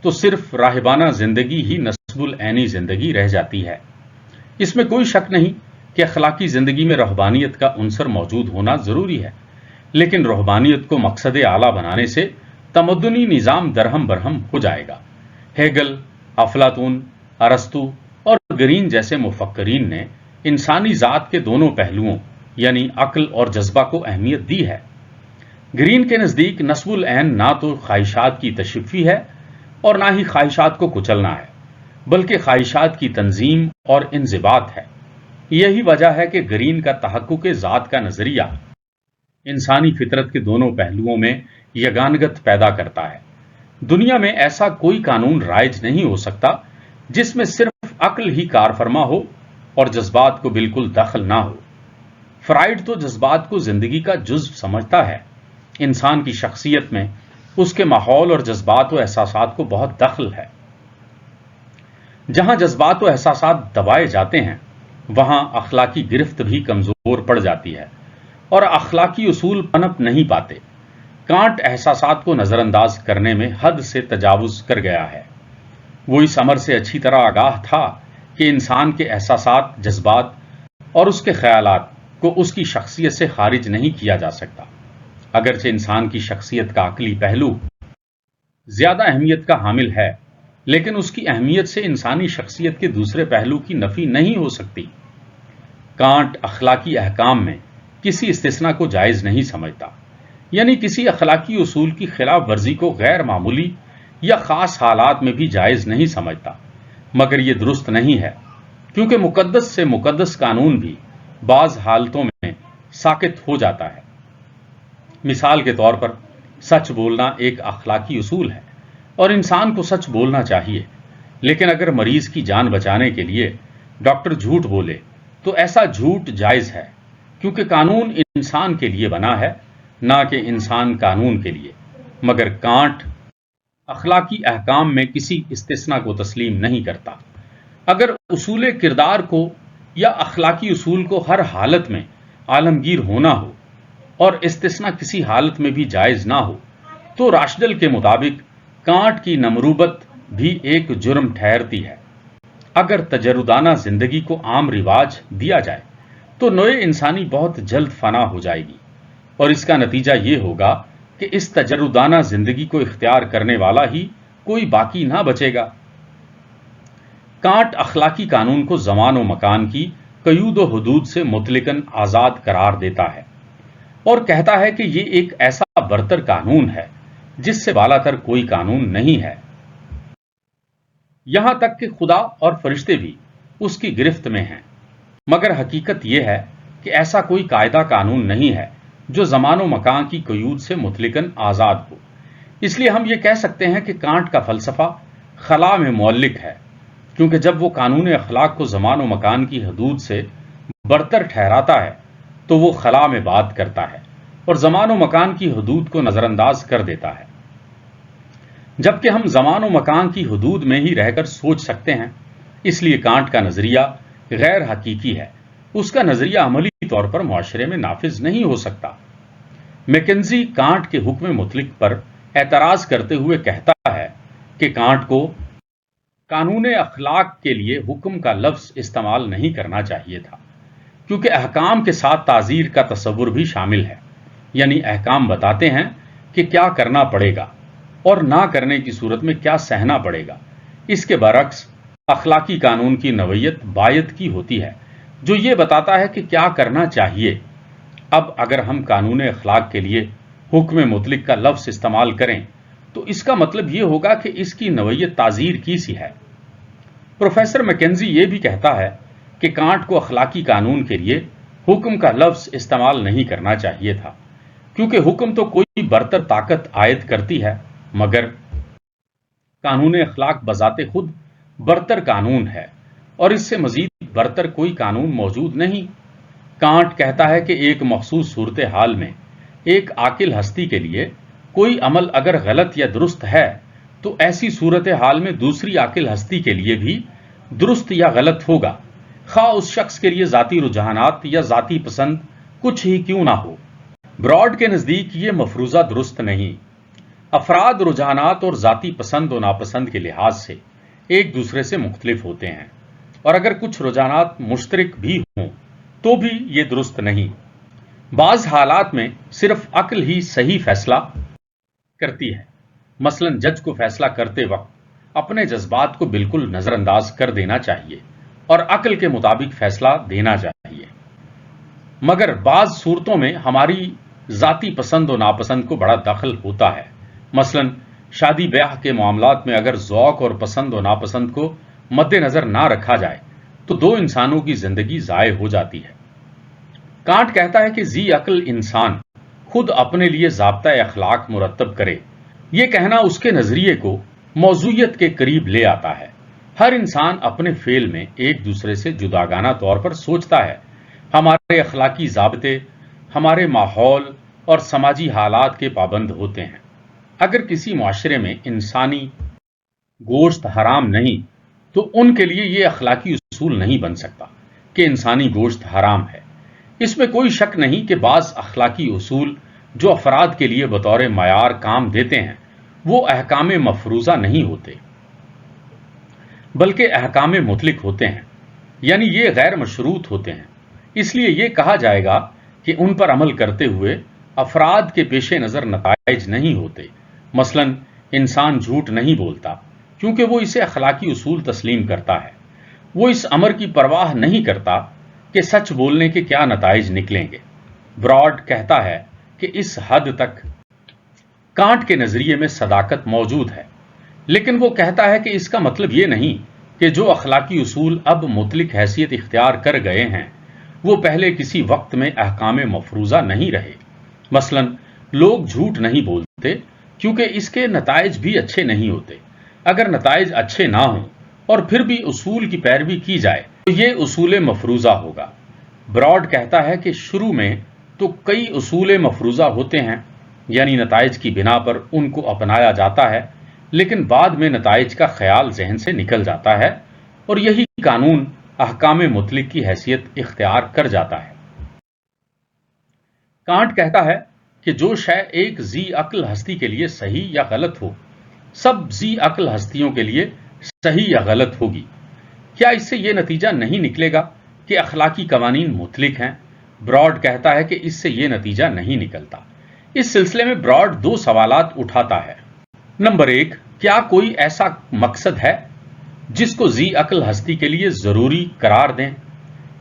تو صرف راہبانہ زندگی ہی نصب العینی زندگی رہ جاتی ہے۔ اس میں کوئی شک نہیں کہ اخلاقی زندگی میں رہبانیت کا عنصر موجود ہونا ضروری ہے، لیکن رہبانیت کو مقصد اعلیٰ بنانے سے تمدنی نظام درہم برہم ہو جائے گا۔ ہیگل، افلاطون، ارسطو اور گرین جیسے مفکرین نے انسانی ذات کے دونوں پہلوؤں یعنی عقل اور جذبہ کو اہمیت دی ہے۔ گرین کے نزدیک نصب العین نہ تو خواہشات کی تشفی ہے اور نہ ہی خواہشات کو کچلنا ہے، بلکہ خواہشات کی تنظیم اور انضباط ہے۔ یہی وجہ ہے کہ گرین کا تحقق ذات کا نظریہ انسانی فطرت کے دونوں پہلوؤں میں یگانگت پیدا کرتا ہے۔ دنیا میں ایسا کوئی قانون رائج نہیں ہو سکتا جس میں صرف عقل ہی کار فرما ہو اور جذبات کو بالکل دخل نہ ہو۔ فرائڈ تو جذبات کو زندگی کا جزو سمجھتا ہے۔ انسان کی شخصیت میں اس کے ماحول اور جذبات و احساسات کو بہت دخل ہے۔ جہاں جذبات و احساسات دبائے جاتے ہیں، وہاں اخلاقی گرفت بھی کمزور پڑ جاتی ہے اور اخلاقی اصول پنپ نہیں پاتے۔ کانٹ احساسات کو نظر انداز کرنے میں حد سے تجاوز کر گیا ہے۔ وہ اس امر سے اچھی طرح آگاہ تھا کہ انسان کے احساسات، جذبات اور اس کے خیالات کو اس کی شخصیت سے خارج نہیں کیا جا سکتا۔ اگرچہ انسان کی شخصیت کا عقلی پہلو زیادہ اہمیت کا حامل ہے، لیکن اس کی اہمیت سے انسانی شخصیت کے دوسرے پہلو کی نفی نہیں ہو سکتی۔ کانٹ اخلاقی احکام میں کسی استثناء کو جائز نہیں سمجھتا، یعنی کسی اخلاقی اصول کی خلاف ورزی کو غیر معمولی یا خاص حالات میں بھی جائز نہیں سمجھتا۔ مگر یہ درست نہیں ہے، کیونکہ مقدس سے مقدس قانون بھی بعض حالتوں میں ساقط ہو جاتا ہے۔ مثال کے طور پر سچ بولنا ایک اخلاقی اصول ہے اور انسان کو سچ بولنا چاہیے، لیکن اگر مریض کی جان بچانے کے لیے ڈاکٹر جھوٹ بولے تو ایسا جھوٹ جائز ہے، کیونکہ قانون انسان کے لیے بنا ہے، نہ کہ انسان قانون کے لیے۔ مگر کانٹ اخلاقی احکام میں کسی استثناء کو تسلیم نہیں کرتا۔ اگر اصول کردار کو یا اخلاقی اصول کو ہر حالت میں عالمگیر ہونا ہو اور استثناء کسی حالت میں بھی جائز نہ ہو، تو راشدل کے مطابق کانٹ کی نمروبت بھی ایک جرم ٹھہرتی ہے۔ اگر تجردانہ زندگی کو عام رواج دیا جائے تو نوع انسانی بہت جلد فنا ہو جائے گی، اور اس کا نتیجہ یہ ہوگا کہ اس تجردانہ زندگی کو اختیار کرنے والا ہی کوئی باقی نہ بچے گا۔ کانٹ اخلاقی قانون کو زمان و مکان کی قیود و حدود سے مطلقاً آزاد قرار دیتا ہے اور کہتا ہے کہ یہ ایک ایسا برتر قانون ہے جس سے بالا تر کوئی قانون نہیں ہے۔ یہاں تک کہ خدا اور فرشتے بھی اس کی گرفت میں ہیں، مگر حقیقت یہ ہے کہ ایسا کوئی قاعدہ قانون نہیں ہے جو زمان و مکان کی قیود سے مطلقاً آزاد ہو۔ اس لیے ہم یہ کہہ سکتے ہیں کہ کانٹ کا فلسفہ خلا میں معلق ہے، کیونکہ جب وہ قانون اخلاق کو زمان و مکان کی حدود سے برتر ٹھہراتا ہے تو وہ خلا میں بات کرتا ہے اور زمان و مکان کی حدود کو نظر انداز کر دیتا ہے۔ جبکہ ہم زمان و مکان کی حدود میں ہی رہ کر سوچ سکتے ہیں، اس لیے کانٹ کا نظریہ غیر حقیقی ہے، اس کا نظریہ عملی طور پر معاشرے میں نافذ نہیں ہو سکتا۔ میکنزی کانٹ کے حکم مطلق پر اعتراض کرتے ہوئے کہتا ہے کہ کانٹ کو قانون اخلاق کے لیے حکم کا لفظ استعمال نہیں کرنا چاہیے تھا، کیونکہ احکام کے ساتھ تعزیر کا تصور بھی شامل ہے، یعنی احکام بتاتے ہیں کہ کیا کرنا پڑے گا اور نہ کرنے کی صورت میں کیا سہنا پڑے گا۔ اس کے برعکس اخلاقی قانون کی نوعیت بایت کی ہوتی ہے، جو یہ بتاتا ہے کہ کیا کرنا چاہیے۔ اب اگر ہم قانون اخلاق کے لیے حکم مطلق کا لفظ استعمال کریں تو اس کا مطلب یہ ہوگا کہ اس کی نوعیت تعزیر کی سی ہے۔ پروفیسر میکنزی یہ بھی کہتا ہے کہ کانٹ کو اخلاقی قانون کے لیے حکم کا لفظ استعمال نہیں کرنا چاہیے تھا، کیونکہ حکم تو کوئی برتر طاقت عائد کرتی ہے، مگر قانون اخلاق بذات خود برتر قانون ہے اور اس سے مزید برتر کوئی قانون موجود نہیں۔ کانٹ کہتا ہے کہ ایک مخصوص صورتحال میں ایک عاقل ہستی کے لیے کوئی عمل اگر غلط یا درست ہے تو ایسی صورتحال میں دوسری عاقل ہستی کے لیے بھی درست یا غلط ہوگا، خواہ اس شخص کے لیے ذاتی رجحانات یا ذاتی پسند کچھ ہی کیوں نہ ہو۔ براڈ کے نزدیک یہ مفروضہ درست نہیں۔ افراد رجحانات اور ذاتی پسند و ناپسند کے لحاظ سے ایک دوسرے سے مختلف ہوتے ہیں، اور اگر کچھ رجحانات مشترک بھی ہوں تو بھی یہ درست نہیں۔ بعض حالات میں صرف عقل ہی صحیح فیصلہ کرتی ہے، مثلا جج کو فیصلہ کرتے وقت اپنے جذبات کو بالکل نظر انداز کر دینا چاہیے اور عقل کے مطابق فیصلہ دینا چاہیے، مگر بعض صورتوں میں ہماری ذاتی پسند و ناپسند کو بڑا دخل ہوتا ہے۔ مثلا شادی بیاہ کے معاملات میں اگر ذوق اور پسند و ناپسند کو مد نظر نہ رکھا جائے تو دو انسانوں کی زندگی ضائع ہو جاتی ہے۔ کانٹ کہتا ہے کہ ذی عقل انسان خود اپنے لیے ضابطہ اخلاق مرتب کرے، یہ کہنا اس کے نظریے کو موضوعیت کے قریب لے آتا ہے۔ ہر انسان اپنے فعل میں ایک دوسرے سے جداگانہ طور پر سوچتا ہے۔ ہمارے اخلاقی ضابطے ہمارے ماحول اور سماجی حالات کے پابند ہوتے ہیں۔ اگر کسی معاشرے میں انسانی گوشت حرام نہیں تو ان کے لیے یہ اخلاقی اصول نہیں بن سکتا کہ انسانی گوشت حرام ہے۔ اس میں کوئی شک نہیں کہ بعض اخلاقی اصول جو افراد کے لیے بطور معیار کام دیتے ہیں وہ احکام مفروضہ نہیں ہوتے، بلکہ احکام مطلق ہوتے ہیں، یعنی یہ غیر مشروط ہوتے ہیں۔ اس لیے یہ کہا جائے گا کہ ان پر عمل کرتے ہوئے افراد کے پیش نظر نتائج نہیں ہوتے۔ مثلا انسان جھوٹ نہیں بولتا کیونکہ وہ اسے اخلاقی اصول تسلیم کرتا ہے، وہ اس امر کی پرواہ نہیں کرتا کہ سچ بولنے کے کیا نتائج نکلیں گے۔ براڈ کہتا ہے کہ اس حد تک کانٹ کے نظریے میں صداقت موجود ہے، لیکن وہ کہتا ہے کہ اس کا مطلب یہ نہیں کہ جو اخلاقی اصول اب مطلق حیثیت اختیار کر گئے ہیں وہ پہلے کسی وقت میں احکام مفروضہ نہیں رہے۔ مثلا لوگ جھوٹ نہیں بولتے کیونکہ اس کے نتائج بھی اچھے نہیں ہوتے۔ اگر نتائج اچھے نہ ہوں اور پھر بھی اصول کی پیروی کی جائے تو یہ اصول مفروضہ ہوگا۔ براڈ کہتا ہے کہ شروع میں تو کئی اصول مفروضہ ہوتے ہیں، یعنی نتائج کی بنا پر ان کو اپنایا جاتا ہے، لیکن بعد میں نتائج کا خیال ذہن سے نکل جاتا ہے اور یہی قانون احکام مطلق کی حیثیت اختیار کر جاتا ہے۔ کانٹ کہتا ہے کہ جو شے ایک ذی عقل ہستی کے لیے صحیح یا غلط ہو، سب ذی عقل ہستیوں کے لیے صحیح یا غلط ہوگی۔ کیا اس سے یہ نتیجہ نہیں نکلے گا کہ اخلاقی قوانین مطلق ہیں؟ براڈ کہتا ہے کہ اس سے یہ نتیجہ نہیں نکلتا۔ اس سلسلے میں براڈ دو سوالات اٹھاتا ہے۔ نمبر ایک، کیا کوئی ایسا مقصد ہے جس کو ذی عقل ہستی کے لیے ضروری قرار دیں،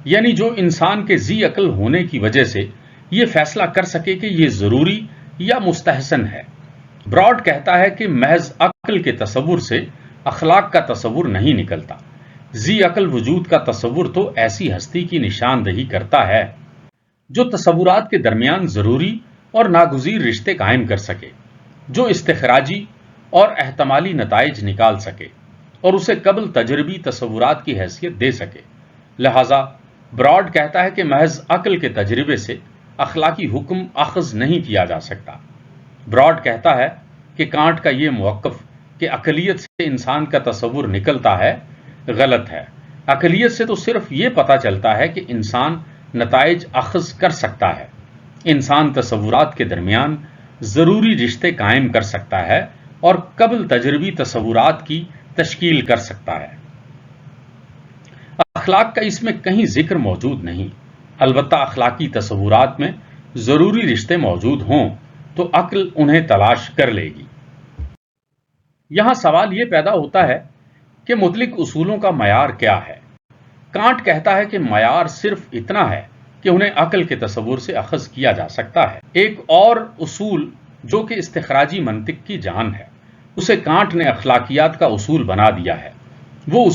یعنی جو انسان کے ذی عقل ہونے کی وجہ سے یہ فیصلہ کر سکے کہ یہ ضروری یا مستحسن ہے؟ براڈ کہتا ہے کہ محض عقل کے تصور سے اخلاق کا تصور نہیں نکلتا۔ ذی عقل وجود کا تصور تو ایسی ہستی کی نشاندہی کرتا ہے جو تصورات کے درمیان ضروری اور ناگزیر رشتے قائم کر سکے، جو استخراجی اور احتمالی نتائج نکال سکے اور اسے قبل تجربی تصورات کی حیثیت دے سکے۔ لہذا براڈ کہتا ہے کہ محض عقل کے تجربے سے اخلاقی حکم اخذ نہیں کیا جا سکتا۔ براڈ کہتا ہے کہ کانٹ کا یہ موقف کہ عقلیت سے انسان کا تصور نکلتا ہے غلط ہے، عقلیت سے تو صرف یہ پتا چلتا ہے کہ انسان نتائج اخذ کر سکتا ہے، انسان تصورات کے درمیان ضروری رشتے قائم کر سکتا ہے اور قبل تجربی تصورات کی تشکیل کر سکتا ہے۔ اخلاق کا اس میں کہیں ذکر موجود نہیں، البتہ اخلاقی تصورات میں ضروری رشتے موجود ہوں تو عقل انہیں تلاش کر لے گی۔ یہاں سوال یہ پیدا ہوتا ہے کہ مطلق اصولوں کا معیار کیا ہے؟ کانٹ کہتا ہے کہ معیار صرف اتنا ہے کہ انہیں عقل کے تصور سے اخذ کیا جا سکتا ہے۔ ایک اور اصول جو کہ استخراجی منطق کی جان ہے، اسے کانٹ نے اخلاقیات کا اصول بنا دیا ہے۔ وہ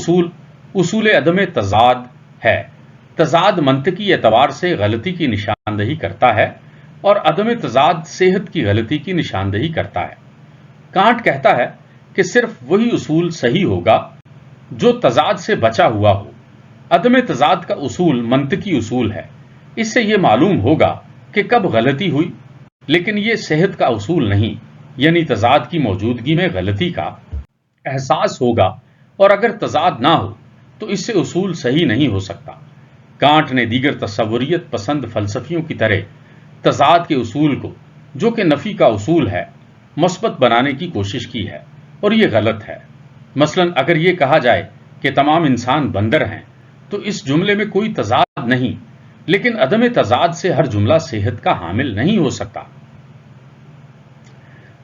اصول عدم تضاد ہے۔ تضاد منطقی اعتبار سے غلطی کی نشاندہی کرتا ہے اور عدم تضاد صحت کی غلطی کی نشاندہی کرتا ہے۔ کانٹ کہتا ہے کہ صرف وہی اصول صحیح ہوگا جو تضاد سے بچا ہوا ہو۔ عدم تضاد کا اصول منطقی اصول ہے، اس سے یہ معلوم ہوگا کہ کب غلطی ہوئی، لیکن یہ صحت کا اصول نہیں، یعنی تضاد کی موجودگی میں غلطی کا احساس ہوگا، اور اگر تضاد نہ ہو تو اس سے اصول صحیح نہیں ہو سکتا۔ کانٹ نے دیگر تصوریت پسند فلسفیوں کی طرح تضاد کے اصول کو، جو کہ نفی کا اصول ہے، مثبت بنانے کی کوشش کی ہے، اور یہ غلط ہے۔ مثلا اگر یہ کہا جائے کہ تمام انسان بندر ہیں تو اس جملے میں کوئی تضاد نہیں، لیکن عدم تضاد سے ہر جملہ صحت کا حامل نہیں ہو سکتا۔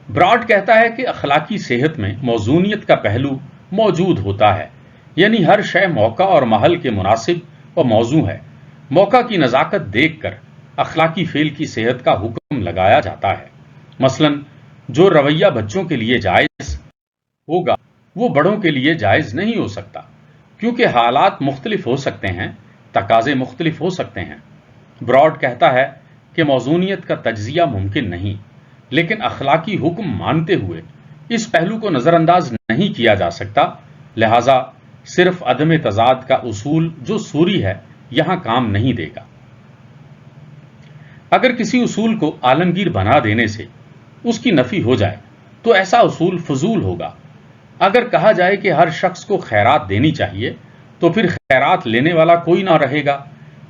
براڈ کہتا ہے کہ اخلاقی صحت میں موزونیت کا پہلو موجود ہوتا ہے، یعنی ہر شے موقع اور محل کے مناسب و موزوں ہے۔ موقع کی نزاکت دیکھ کر اخلاقی فعل کی صحت کا حکم لگایا جاتا ہے۔ مثلا جو رویہ بچوں کے لیے جائز ہوگا وہ بڑوں کے لیے جائز نہیں ہو سکتا، کیونکہ حالات مختلف ہو سکتے ہیں، تقاضے مختلف ہو سکتے ہیں۔ براڈ کہتا ہے کہ موزونیت کا تجزیہ ممکن نہیں، لیکن اخلاقی حکم مانتے ہوئے اس پہلو کو نظر انداز نہیں کیا جا سکتا، لہذا صرف عدم تضاد کا اصول جو سوری ہے یہاں کام نہیں دے گا۔ اگر کسی اصول کو عالمگیر بنا دینے سے اس کی نفی ہو جائے تو ایسا اصول فضول ہوگا۔ اگر کہا جائے کہ ہر شخص کو خیرات دینی چاہیے تو پھر خیرات لینے والا کوئی نہ رہے گا،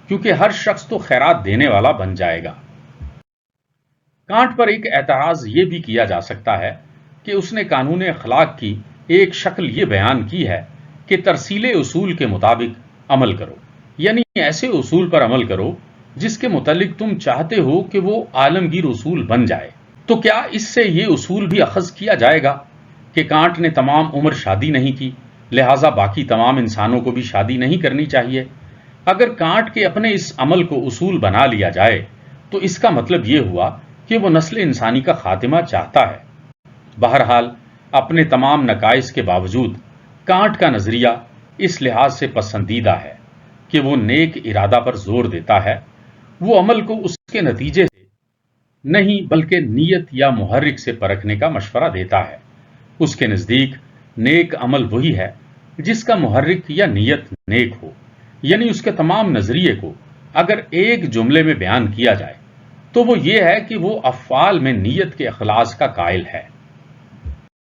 کیونکہ ہر شخص تو خیرات دینے والا بن جائے گا۔ کانٹ پر ایک اعتراض یہ بھی کیا جا سکتا ہے کہ اس نے قانون اخلاق کی ایک شکل یہ بیان کی ہے کہ ترسیل اصول کے مطابق عمل کرو، یعنی ایسے اصول پر عمل کرو جس کے متعلق تم چاہتے ہو کہ وہ عالمگیر اصول بن جائے۔ تو کیا اس سے یہ اصول بھی اخذ کیا جائے گا کہ کانٹ نے تمام عمر شادی نہیں کی، لہٰذا باقی تمام انسانوں کو بھی شادی نہیں کرنی چاہیے؟ اگر کانٹ کے اپنے اس عمل کو اصول بنا لیا جائے تو اس کا مطلب یہ ہوا کہ وہ نسل انسانی کا خاتمہ چاہتا ہے۔ بہرحال اپنے تمام نقائص کے باوجود کانٹ کا نظریہ اس لحاظ سے پسندیدہ ہے کہ وہ نیک ارادہ پر زور دیتا ہے۔ وہ عمل کو اس کے نتیجے سے نہیں بلکہ نیت یا محرک سے پرکھنے کا مشورہ دیتا ہے۔ اس کے نزدیک نیک عمل وہی ہے جس کا محرک یا نیت نیک ہو، یعنی اس کے تمام نظریے کو اگر ایک جملے میں بیان کیا جائے تو وہ یہ ہے کہ وہ افعال میں نیت کے اخلاص کا قائل ہے۔